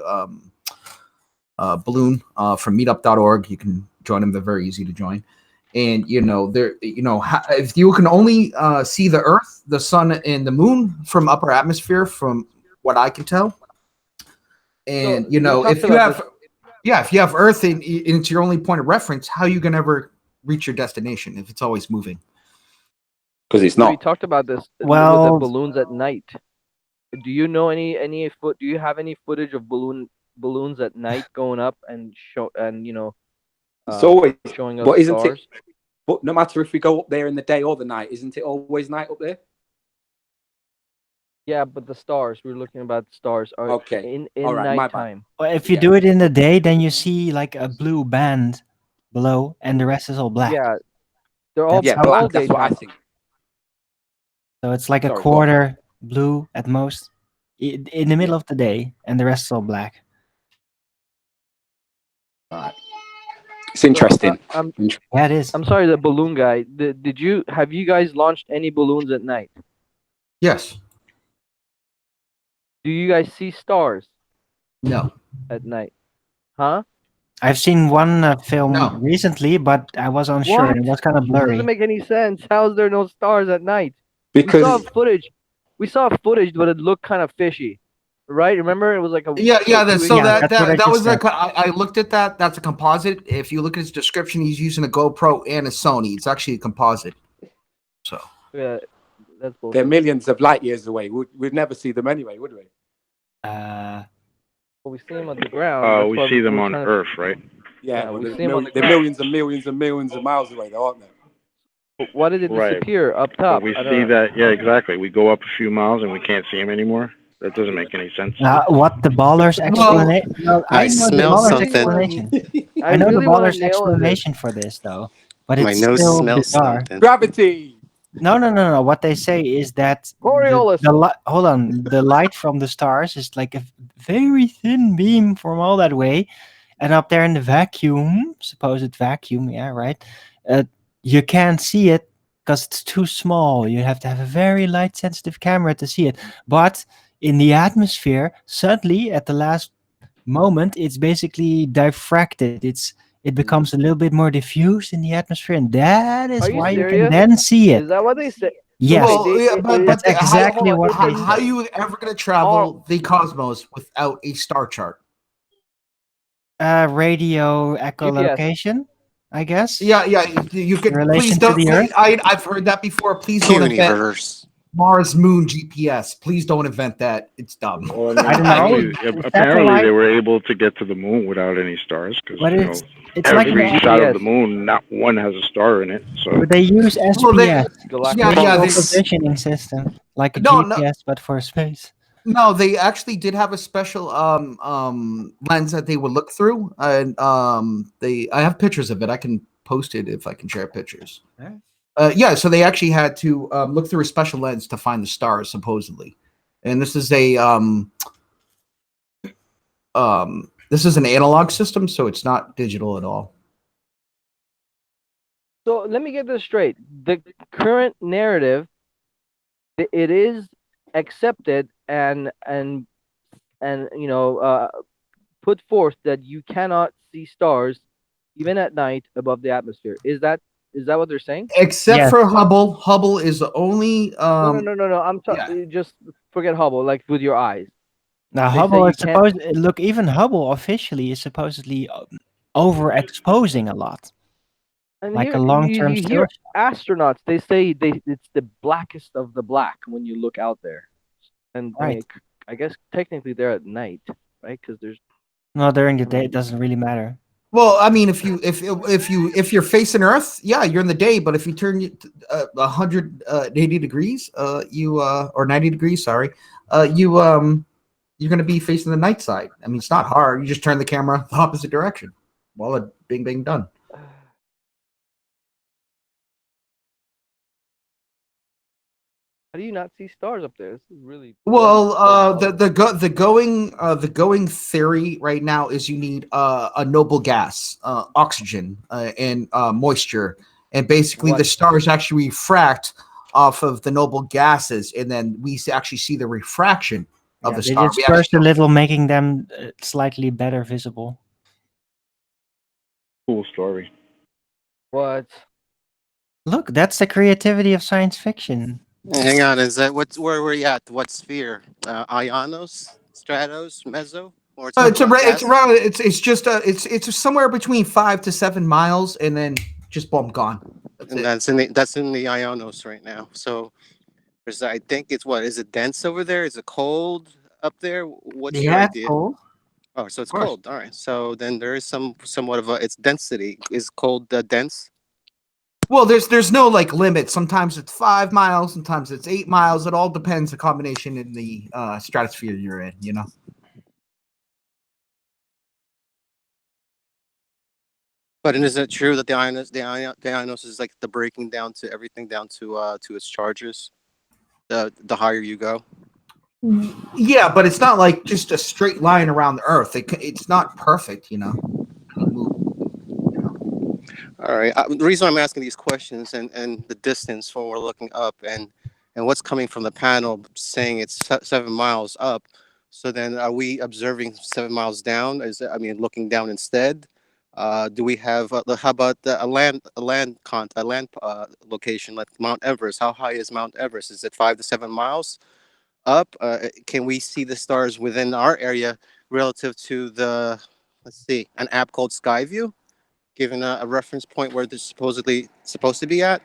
balloon from meetup.org. You can join them; they're very easy to join. And if you can only see the Earth, the Sun, and the Moon from upper atmosphere, from what I can tell, and if you have Earth and it's your only point of reference, how you can ever reach your destination if it's always moving? Because it's not. We talked about this with the balloons at night. Do you know do you have any footage of balloons at night going up and it's always showing us but isn't stars? It, but no matter if we go up there in the day or the night, isn't it always night up there? Yeah, but the stars, we're looking about stars are in nighttime. Well, if you do it in the day, then you see like a blue band below and the rest is all black. Yeah, they're all that's what I think. So it's like a quarter blue at most in the middle of the day, and the rest is all black. Right. It's interesting. Yeah, it is. I'm sorry, the balloon guy. Have you guys launched any balloons at night? Yes. Do you guys see stars? No. At night. Huh? I've seen one film recently, but I was unsure. What? It was kind of blurry. It doesn't make any sense. How is there no stars at night? Because we saw footage, but it looked kind of fishy. Right? Remember, it was like a that was like I looked at that. That's a composite. If you look at his description, he's using a GoPro and a Sony. It's actually a composite. So yeah, that's bullshit. They're millions of light years away. We'd never see them anyway, would we? Well, we see them on the ground. We see them on Earth, right? Yeah, well, we see them on the they're ground. millions and millions and millions of miles away, though, aren't they? Why did it disappear up top? But we see that. Yeah, exactly. We go up a few miles and we can't see them anymore. That doesn't make any sense. What the baller's explanation? I smell something. I know the baller's explanation for this, though, but it's my nose still smells bizarre. something. Gravity. No. What they say is that the light from the stars is like a very thin beam from all that way, and up there in the vacuum, supposed vacuum, yeah, right. You can't see it because it's too small. You have to have a very light sensitive camera to see it. But in the atmosphere, suddenly at the last moment, it's basically diffracted. It becomes a little bit more diffuse in the atmosphere, and that is why you can then see it. Is that what they say? Yes, but that's exactly what they how are say. you ever going to travel the cosmos without a star chart? Radio echolocation, I guess. Yeah. You could. Please don't. I've heard that before. Please don't invent Mars Moon GPS. Please don't invent that. It's dumb. Well, I don't know. Apparently, they were able to get to the moon without any stars because every shot of the moon, not one has a star in it. So but they use SPS, positioning system, like a GPS, but for space. No, they actually did have a special lens that they would look through, and I have pictures of it. I can post it if I can share pictures. Yeah, so they actually had to look through a special lens to find the stars, supposedly, and this is an analog system, so it's not digital at all. So let me get this straight. The current narrative, it is accepted and put forth that you cannot see stars even at night above the atmosphere. Is that what they're saying? Except for Hubble. Hubble is the only. No. I'm talking. Just forget Hubble. Like with your eyes. Now Hubble is supposed. Look, even Hubble officially is supposedly overexposing a lot. And like here, a long-term you hear astronauts. They say it's the blackest of the black when you look out there, and I mean, I guess technically they're at night, right? Because there's during the day it doesn't really matter. Well, I mean, if you're facing Earth, yeah, you're in the day. But if you turn 180 degrees, or 90 degrees, sorry, you're going to be facing the night side. I mean, it's not hard. You just turn the camera the opposite direction. Voila, bing, bing, done. How do you not see stars up there? This is really well. The going theory right now is you need a noble gas, oxygen, and moisture, and basically the stars actually refract off of the noble gases, and then we actually see the refraction of the star. They disperse a little, making them slightly better visible. Cool story. What? Look, that's the creativity of science fiction. Hang on, is that where we're at? What sphere? Ionos, Stratos, Meso? Or it's somewhere between 5 to 7 miles, and then just boom, gone. That's in the Ionos right now. So I think it's is it dense over there? Is it cold up there? What's your idea? It's cold. Oh, so it's cold. All right. So then there is somewhat of its density. Is cold dense? Well, there's no limit. Sometimes it's 5 miles, sometimes it's 8 miles. It all depends the combination in the stratosphere you're in, you know. But is it true that the Ionos is like the breaking down to everything down to its charges? The higher you go. Yeah, but it's not like just a straight line around the Earth. It's not perfect, you know. All right. The reason I'm asking these questions and the distance when we're looking up and what's coming from the panel saying it's 7 miles up. So then, are we observing 7 miles down? Looking down instead? Do we have how about a land location like Mount Everest? How high is Mount Everest? Is it 5 to 7 miles up? Can we see the stars within our area relative to an app called Skyview, given a reference point where they're supposedly supposed to be at?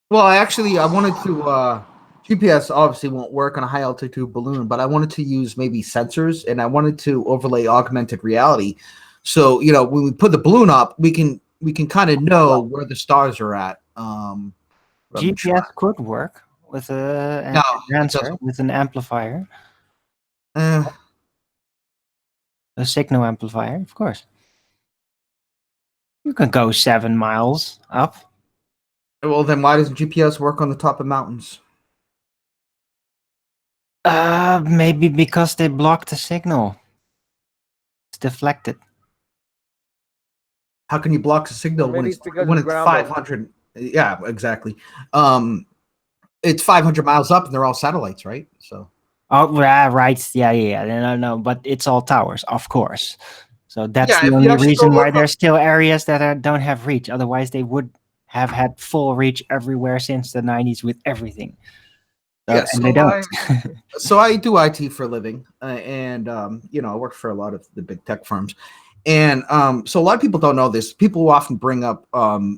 Well, I wanted to. GPS obviously won't work on a high altitude balloon, but I wanted to use maybe sensors, and I wanted to overlay augmented reality. So when we put the balloon up, we can kind of know where the stars are at. GPS could work with an amplifier. A signal amplifier, of course. You can go 7 miles up. Well, then why doesn't GPS work on the top of mountains? Maybe because they block the signal. It's deflected. How can you block the signal when it's 500? Yeah, exactly. It's 500 miles up, and they're all satellites, right? So. Oh, right. Yeah. No, but it's all towers, of course. So that's the only reason why there's still areas that don't have reach. Otherwise, they would have had full reach everywhere since the 90s with everything. And they don't. So I do IT for a living, and I work for a lot of the big tech firms. And so a lot of people don't know this. People often bring up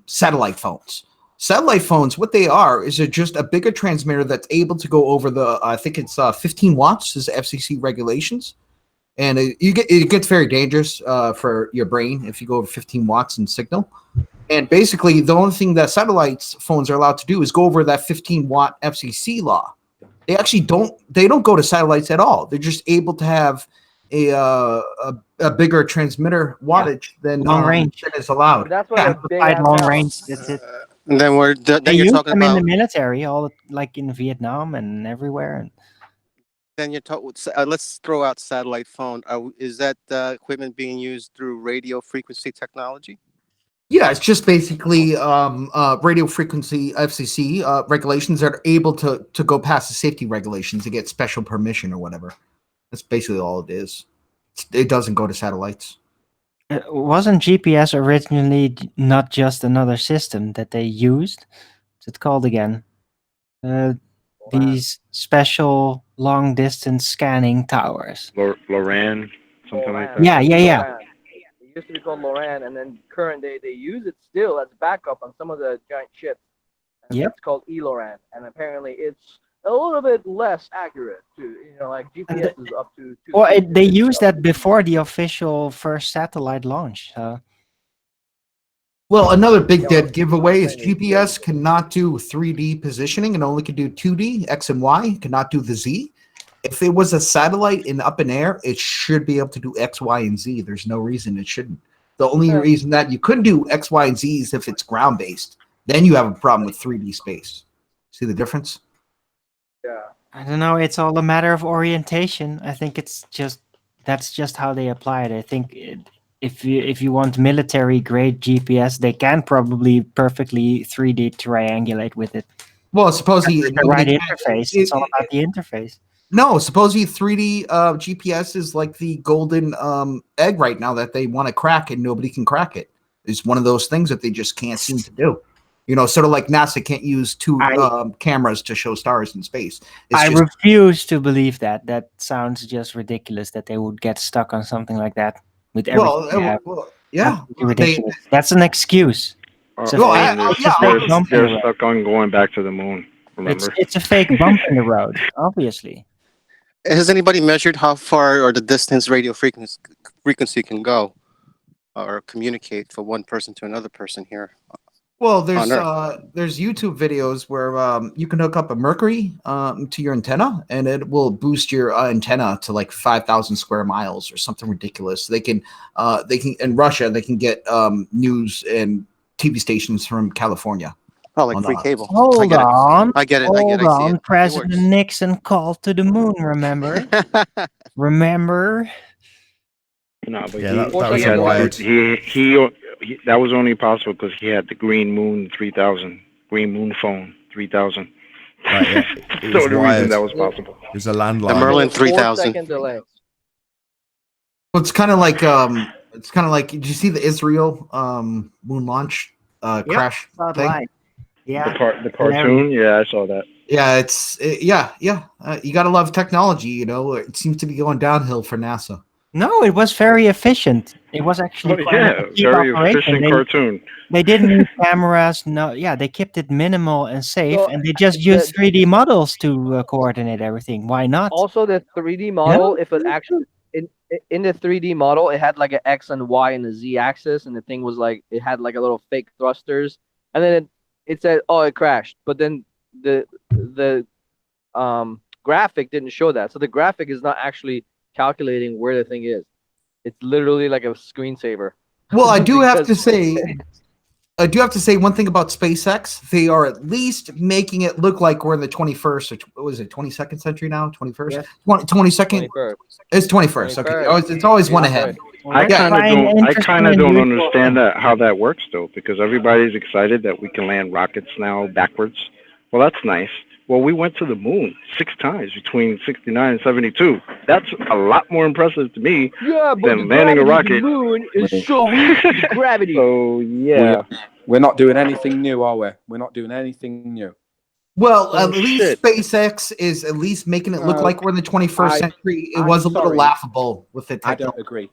satellite phones. Satellite phones, what they are is just a bigger transmitter that's able to go over I think it's 15 watts is FCC regulations. And it gets very dangerous for your brain if you go over 15 watts in signal. And basically, the only thing that satellite phones are allowed to do is go over that 15 watt FCC law. they actually don't go to satellites at all. They're just able to have a bigger transmitter wattage than long range than is allowed. That's why they're big ass long towers. range. That's it. And then then They you're use talking them in the about military, all like in Vietnam and everywhere. And then you're talking. Let's throw out satellite phone. Is that equipment being used through radio frequency technology? Yeah, it's just basically radio frequency FCC regulations that are able to go past the safety regulations to get special permission or whatever. That's basically all it is. It doesn't go to satellites. wasn't GPS originally not just another system that they used? What's it called again? These special long distance scanning towers. Loran, something like that. Yeah. Loran. It used to be called Loran, and then current day they use it still as backup on some of the giant ships. Yep. It's called ELORAN, and apparently it's a little bit less accurate too. Like GPS is up to. Well, they used that before the official first satellite launch. Well, another big dead giveaway is GPS cannot do 3D positioning and only can do 2D, X and Y, cannot do the Z. If it was a satellite up in air, it should be able to do X, Y, and Z. There's no reason it shouldn't. The only reason that you couldn't do X, Y, and Z is if it's ground-based. Then you have a problem with 3D space. See the difference? Yeah. I don't know. It's all a matter of orientation. I think that's just how they apply it. I think if you want military grade GPS, they can probably perfectly 3D triangulate with it. Well, supposedly the right interface. It's all about the interface. No, supposedly 3D GPS is like the golden egg right now that they want to crack and nobody can crack it. It's one of those things that they just can't seem to do. Sort of like NASA can't use two cameras to show stars in space. I refuse to believe that. That sounds just ridiculous that they would get stuck on something like that with everything. Yeah, ridiculous. That's an excuse. They're stuck on going back to the moon. Remember? It's a fake bump in the road, obviously. Has anybody measured how far or the distance radio frequency can go or communicate from one person to another person here? Well, there's YouTube videos where you can hook up a Mercury to your antenna, and it will boost your antenna to like 5,000 square miles or something ridiculous. They can in Russia they can get news and TV stations from California. Oh, like free cable. Hold on. I get it. Hold on. President Nixon called to the moon, remember? Remember? No, but that was wild. That was only possible because he had the Green Moon 3000, Green Moon phone 3000. Right, yeah. That's the only reason that was possible. It was a landline. The Merlin 3000. Delay. Well, it's kind of like did you see the Israel moon launch crash thing? Yeah, the cartoon. Yeah, I saw that. Yeah, you gotta love technology. It seems to be going downhill for NASA. No, it was very efficient. It was actually very efficient cartoon. They didn't use cameras. No, they kept it minimal and safe, and they just used 3D models to coordinate everything. Why not? Also, the 3D model, if it actually in the 3D model, it had like an X and Y and a Z axis, and the thing was like it had like a little fake thrusters, and then it said, "Oh, it crashed," but then the graphic didn't show that, so the graphic is not actually calculating where the thing is. It's literally like a screensaver. Well, I do have to say one thing about SpaceX. They are at least making it look like we're in the 21st, or what was it, 22nd century now? 21st? Yes. 22nd? 21st. It's 21st. Okay. It's always one ahead. I kind of don't understand how that works, though, because everybody's excited that we can land rockets now backwards. Well, that's nice. Well, we went to the moon 6 times between 69 and 72. That's a lot more impressive to me than landing a rocket. The moon is so weak to gravity. So, yeah. We're not doing anything new, are we? We're not doing anything new. Well, at least SpaceX is at least making it look like we're in the 21st century. It was a little laughable with the technology. I don't agree.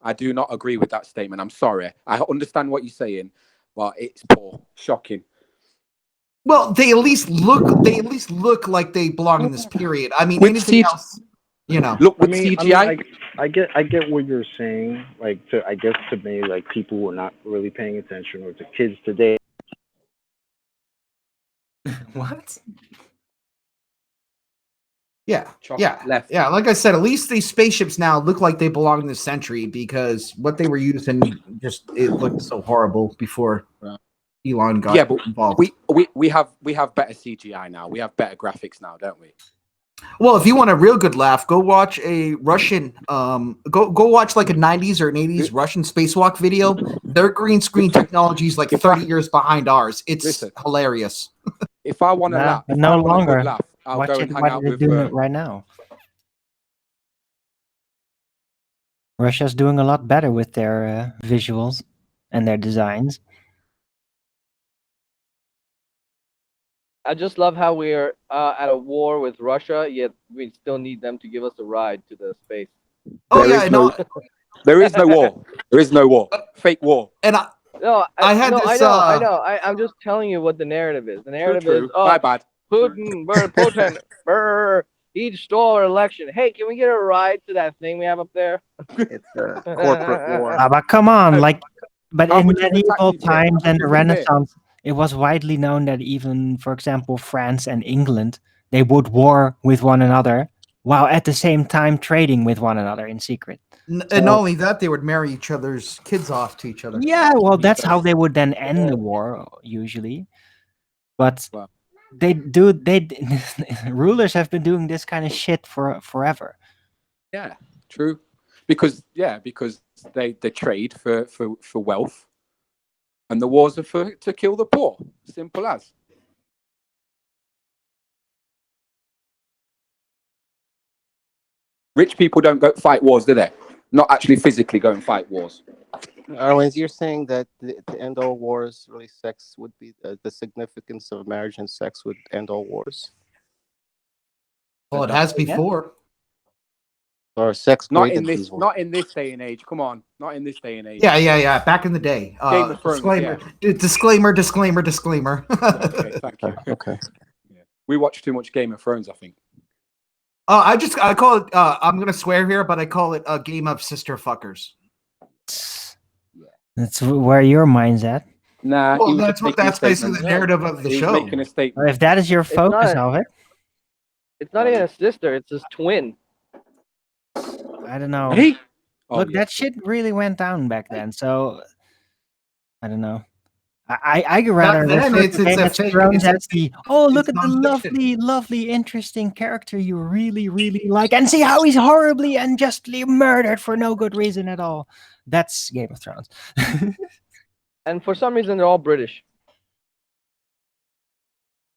I do not agree with that statement. I'm sorry. I understand what you're saying, but it's poor. Shocking. Well, they at least look like they belong in this period. I mean, anything else, Look with CGI. I get what you're saying. Like, I guess to me, like people who are not really paying attention, or to kids today. What? Yeah, Chop yeah, left. yeah. Like I said, at least these spaceships now look like they belong in this century because what they were using it looked so horrible before Elon got but involved. we have better CGI now. We have better graphics now, don't we? Well, if you want a real good laugh, go watch a Russian go watch like a 90s or an 80s Russian spacewalk video. Their green screen technology is like 30 years behind ours. It's hilarious. If I want to laugh, but if no I want a longer. good laugh, I'll Watch go it. and hang What out they're with. doing it right now. Russia's doing a lot better with their visuals and their designs. I just love how we're at a war with Russia, yet we still need them to give us a ride to the space. Oh yeah, no, there is no war. There is no war. Fake war. And I had this. I know. I'm just telling you what the narrative is. The narrative is, oh, My bad. Putin, Putin, he stole our election. Hey, can we get a ride to that thing we have up there? It's a corporate war. But come on, but How in much is the medieval taxi fare? times How and much the is the fare? Renaissance, it was widely known that even, for example, France and England, they would war with one another while at the same time trading with one another in secret. And not only that, they would marry each other's kids off to each other. Yeah, well, that's how they would then end the war usually. But rulers have been doing this kind of shit for forever. Yeah, true. Because they trade for wealth, and the wars are to kill the poor. Simple as. Rich people don't go fight wars, do they? Not actually physically go and fight wars. Arlen, you're saying that to end all wars, really, sex would be the significance of marriage and sex would end all wars. Well, it has before. Or sex Not created in this. these wars. Not in this day and age. Come on, not in this day and age. Yeah. Back in the day. Game of Thrones, disclaimer. yeah. Disclaimer. Okay, thank you. Okay. Yeah. We watch too much Game of Thrones, I think. I call it. I'm gonna swear here, but I call it a game of sister fuckers. That's where your mind's at. Nah, well, that's basically the narrative of the show. Making a statement. If that is your focus of it, it's not even a sister; it's his twin. I don't know. Hey? Look, that shit really went down back then. So I don't know. I rather refer to Game of Thrones as the look at the lovely, interesting character you really, really like, and see how he's horribly and justly murdered for no good reason at all. That's Game of Thrones. And for some reason, they're all British.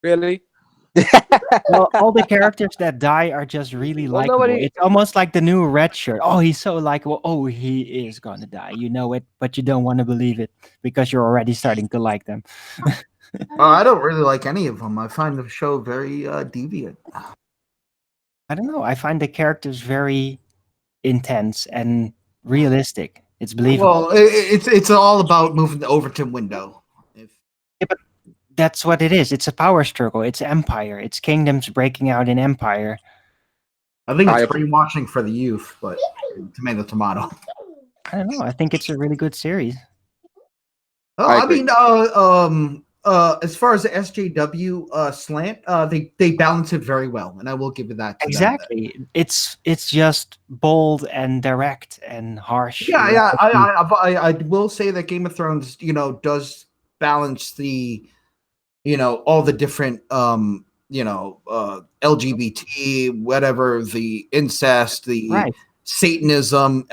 Really? Well, all the characters that die are just really likable. It's almost like the new Red Shirt. Oh, he's so likable. Oh, he is gonna die. You know it, but you don't want to believe it because you're already starting to like them. I don't really like any of them. I find the show very deviant. I don't know. I find the characters very intense and realistic. It's believable. Well, it's all about moving the Overton window. Yeah, but that's what it is. It's a power struggle. It's empire. It's kingdoms breaking out in empire. I think it's brainwashing for the youth, but tomato. I don't know. I think it's a really good series. I mean, as far as the SJW slant, they balance it very well, and I will give it that. Exactly. It's just bold and direct and harsh. Yeah. I will say that Game of Thrones, does balance the, all the different, LGBT, whatever, the incest, the Satanism,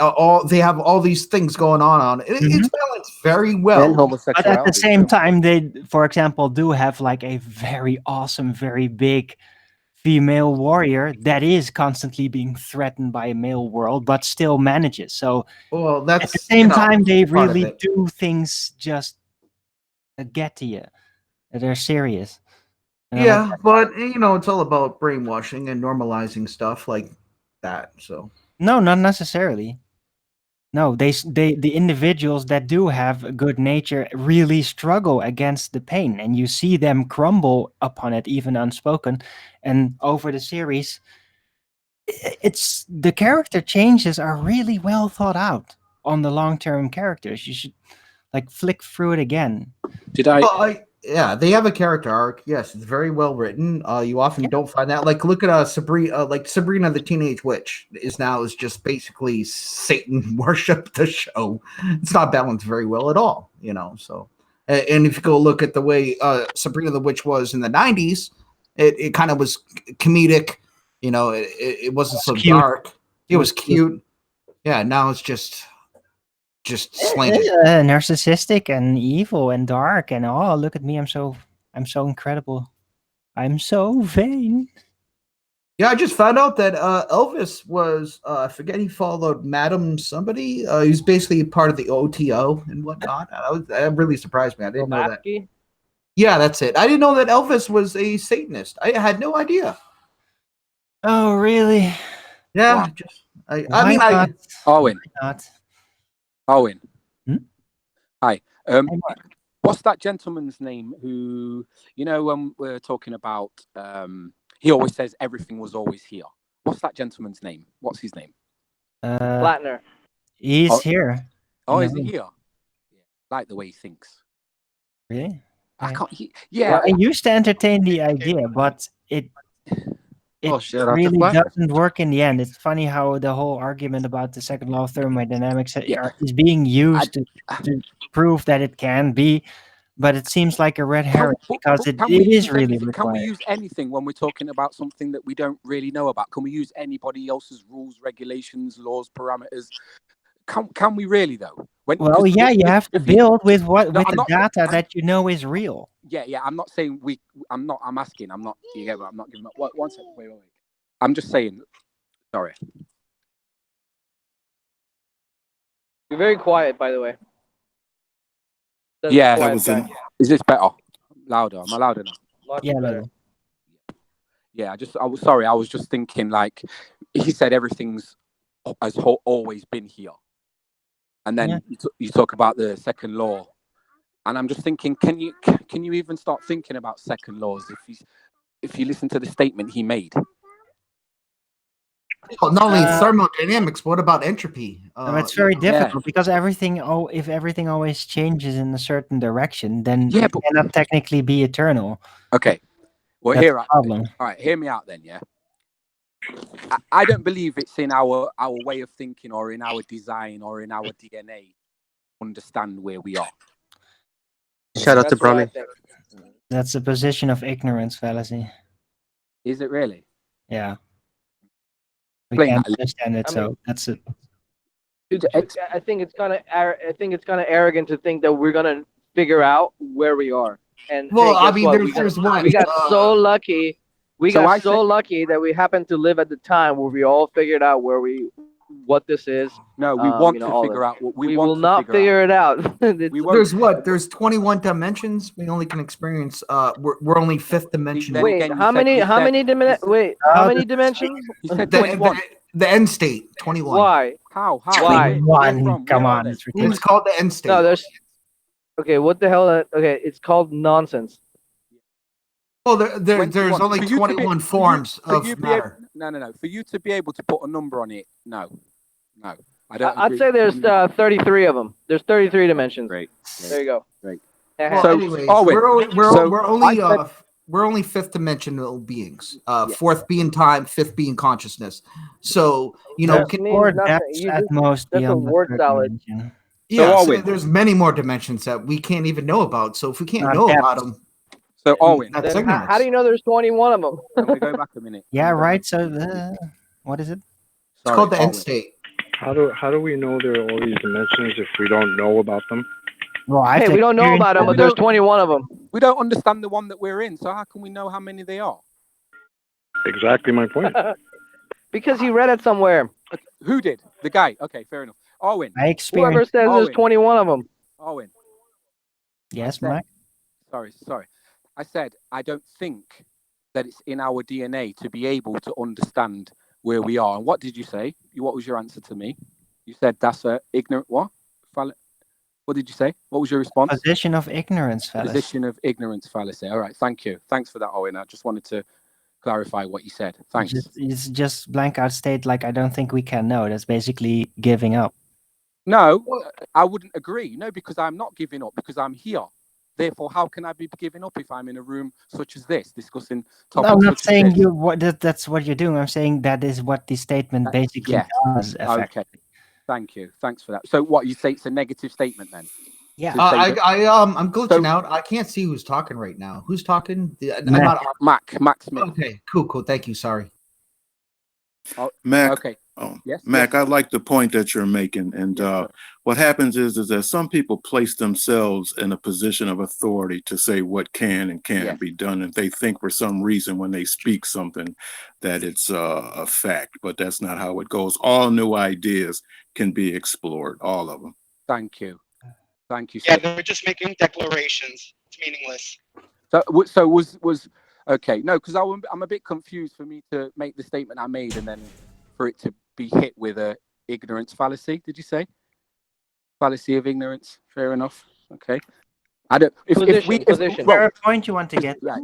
they have all these things going on. It's balanced very well. And homosexuality. But at the same time, they, for example, do have like a very awesome, very big female warrior that is constantly being threatened by a male world, but still manages. So that's at the same time, they really do things just that get to you. They're serious. Yeah, but it's all about brainwashing and normalizing stuff like that. So no, not necessarily. No, the individuals that do have a good nature really struggle against the pain, and you see them crumble upon it, even unspoken. And over the series, it's the character changes are really well thought out on the long-term characters. You should flick through it again. Did I? Yeah, they have a character arc. Yes, it's very well written. You often don't find that. Like, look at Sabrina. Like Sabrina the Teenage Witch is just basically Satan worship the show. It's not balanced very well at all. So, and if you go look at the way Sabrina the Witch was in the '90s, it kind of was comedic. It wasn't so cute. dark. It was cute. Yeah, now it's just slanted. Narcissistic and evil and dark and oh, look at me, I'm so incredible. I'm so vain. Yeah, I just found out that Elvis was I forget, he followed Madam somebody. He was basically part of the OTO and whatnot. That really surprised me. I didn't know that. Yeah, that's it. I didn't know that Elvis was a Satanist. I had no idea. Oh, really? Yeah, Wow. Owen. Not? Owen. Hmm? Hi. What's that gentleman's name who, when we're talking about, he always says everything was always here. What's that gentleman's name? What's his name? Flatner. He's here. Oh, is he here? Yeah, like the way he thinks. Really? I can't. Well, I used to entertain the idea, but it really doesn't work in the end. It's funny how the whole argument about the second law of thermodynamics is being used to prove that it can be, but it seems like a red herring because it is really required. Can we use anything when we're talking about something that we don't really know about? Can we use anybody else's rules, regulations, laws, parameters? Can we really though? You have to build with the data that you know is real. Yeah. I'm not saying I'm asking. I'm not. You get what? I'm not giving up. One second. Wait. I'm just saying. Sorry. You're very quiet, by the way. Yeah. Is this better? Louder? Am I louder now? Yeah, better. Yeah. I was sorry. I was just thinking like he said everything's has always been here, and then you talk about the second law. And I'm just thinking, can you even start thinking about second laws if you listen to the statement he made? Well, not only thermodynamics, what about entropy? It's very difficult because if everything always changes in a certain direction, then it cannot technically be eternal. Okay. Well, That's all right, hear me out then, yeah? I don't believe it's in our way of thinking or in our design or in our DNA to understand where we are. Shout out to Brahmi. That's a position of ignorance fallacy. Is it really? Yeah. We can't understand it, so that's it. I think it's kind of arrogant to think that we're gonna figure out where we are. And there's one. We got so lucky. We got so lucky that we happened to live at the time where we all figured out what this is. No, we want to figure out what we want. We will not figure it out. There's 21 dimensions. We only can experience. We're only fifth dimension. Wait, how many dimensions? He said 21. The end state, 21. Why? How? Why? Come on, it's ridiculous. It's called the end state. No, okay, what the hell? Okay, it's called nonsense. Well, there's only 21 forms of matter. No. For you to be able to put a number on it, no. I don't. I'd say there's 33 of them. There's 33 dimensions. Great. There you go. Great. Well, So, anyways, Owen, we're only fifth dimensional beings. Fourth being time, fifth being consciousness. So more depths at most that's a beyond word salad. Yeah, so there's many more dimensions that we can't even know about. So if we can't know about them, so Owen, that's how do you know there's 21 of them? I'm gonna go back a minute. Yeah, right. So what is it? It's called the end state. How do we know there are all these dimensions if we don't know about them? Well, we don't know about them, but there's 21 of them. We don't understand the one that we're in, so how can we know how many they are? Exactly my point. Because he read it somewhere. Who did? The guy. Okay, fair enough. Owen. Whoever says there's 21 of them. Owen. Yes, Mike. Sorry. I said I don't think that it's in our DNA to be able to understand where we are. And what did you say? What was your answer to me? You said that's a ignorant what? What did you say? What was your response? Position of ignorance fallacy. Position of ignorance fallacy. All right, thank you. Thanks for that, Owen. I just wanted to clarify what you said. Thanks. It's just blank out state like I don't think we can know. That's basically giving up. No, I wouldn't agree. No, because I'm not giving up because I'm here. Therefore, how can I be giving up if I'm in a room such as this, discussing topics? I'm not such saying as this? that's what you're doing. I'm saying that is what the statement basically Yeah. does. Okay. Thank you. Thanks for that. So, what you say? It's a negative statement then? Yeah. I'm glitching out. I can't see who's talking right now. Who's talking? Mac Smith. Okay, cool. Thank you. Sorry. Oh, Mac. okay. Yes, Mac, I like the point that you're making. And what happens is that some people place themselves in a position of authority to say what can and can't be done. And they think for some reason when they speak something that it's a fact, but that's not how it goes. All new ideas can be explored, all of them. Thank you. Thank you. Yeah, they're just making declarations. It's meaningless. So was okay. No, because I'm a bit confused for me to make the statement I made and then for it to be hit with a ignorance fallacy. Did you say fallacy of ignorance? Fair enough. Okay. I don't. Is there a point you want to get? Yeah.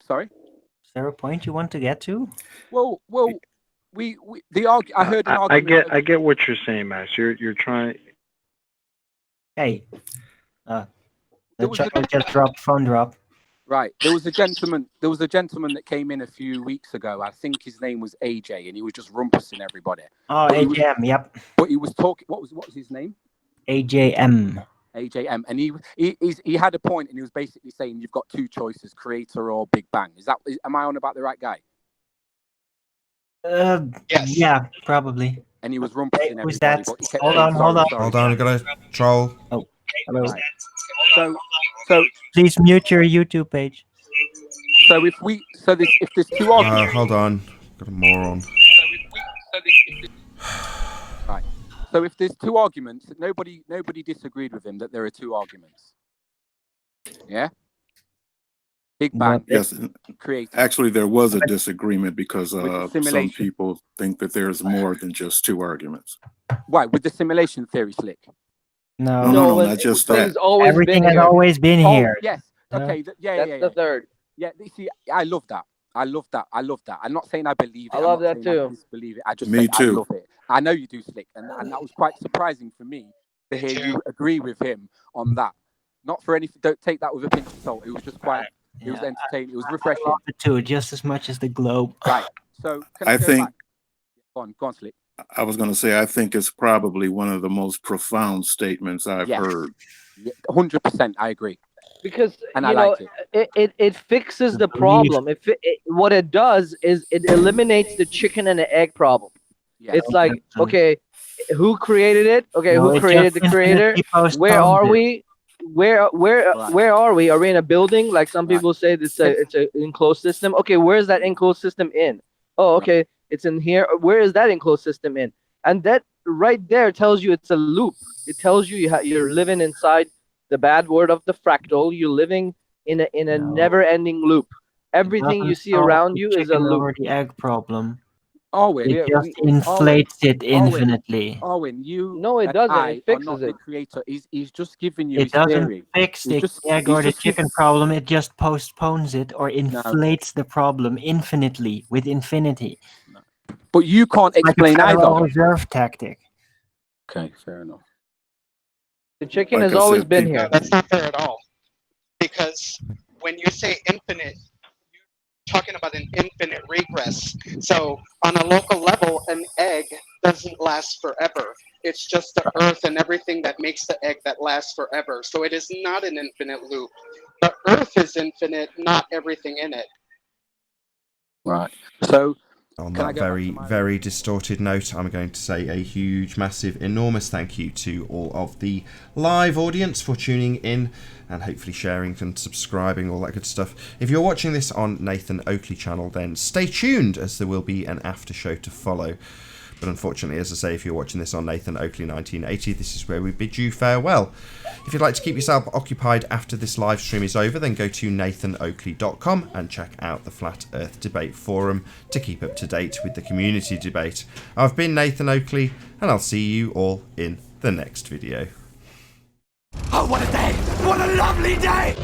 Sorry. Is there a point you want to get to? Well, I heard an argument. I get what you're saying, Max. You're trying. Hey. Just drop phone drop. Right. There was a gentleman that came in a few weeks ago. I think his name was AJ, and he was just rumpusing everybody. Oh, AJM, yep. But he was talking. What was his name? AJM. AJM, and he had a point, and he was basically saying you've got two choices: creator or Big Bang. Am I on about the right guy? Yes. Yeah, probably. And he was rumpusing everybody. Who's that? But he kept Hold saying, on, hold on. Hold on, I got a troll. Oh, hello. Right. So please mute your YouTube page. So if there's two arguments. Hold on, got a moron. Right. So if there's two arguments, nobody disagreed with him that there are two arguments. Yeah. Big Bang. Yes. Creator. Actually, there was a disagreement because some people think that there's more than just two arguments. Why? With the simulation theory, Slick? No, not just that. Everything has always been here. Yes. Okay. That's the third. Yeah. See, I love that. I'm not saying I believe it. I love that too. I disbelieve it. I just Me say too. I love it. I know you do, Slick, and that was quite surprising for me to hear you agree with him on that. Not for anything. Don't take that with a pinch of salt. It was just quite. It was entertaining. It was refreshing. I love it too, just as much as the globe. Right. So I think. Go on, Slick. I was going to say, I think it's probably one of the most profound statements I've heard. 100%, I agree. Because and I like it fixes the problem. What it does is it eliminates the chicken and the egg problem. Yeah. It's like, okay, who created it? Okay, who created the creator? Where are we? Where are we? Are we in a building? Like some people say, it's an enclosed system. Okay, where's that enclosed system in? Oh, okay, it's in here. Where is that enclosed system in? And that right there tells you it's a loop. It tells you you're living inside the bad word of the fractal. You're living in a never-ending loop. Everything you see around you is a loop. Over the egg problem. Owen, it just inflates it infinitely. Owen, no, it doesn't. It fixes not it. The creator. He's just giving you. It doesn't fix the egg or the chicken problem. It just postpones it or inflates the problem infinitely with infinity. No. But you can't explain like a either. Reserve tactic. Okay, fair enough. The chicken has always been here. That's not fair at all. Because when you say infinite, talking about an infinite regress. So on a local level, an egg doesn't last forever. It's just the earth and everything that makes the egg that lasts forever. So it is not an infinite loop. The earth is infinite, not everything in it. Right. So on that very distorted note, I'm going to say a huge, massive, enormous thank you to all of the live audience for tuning in and hopefully sharing and subscribing, all that good stuff. If you're watching this on Nathan Oakley channel, then stay tuned as there will be an after show to follow. But unfortunately, as I say, if you're watching this on Nathan Oakley 1980, this is where we bid you farewell. If you'd like to keep yourself occupied after this live stream is over, then go to nathanoakley.com and check out the Flat Earth Debate Forum to keep up to date with the community debate. I've been Nathan Oakley, and I'll see you all in the next video. Oh, what a day! What a lovely day!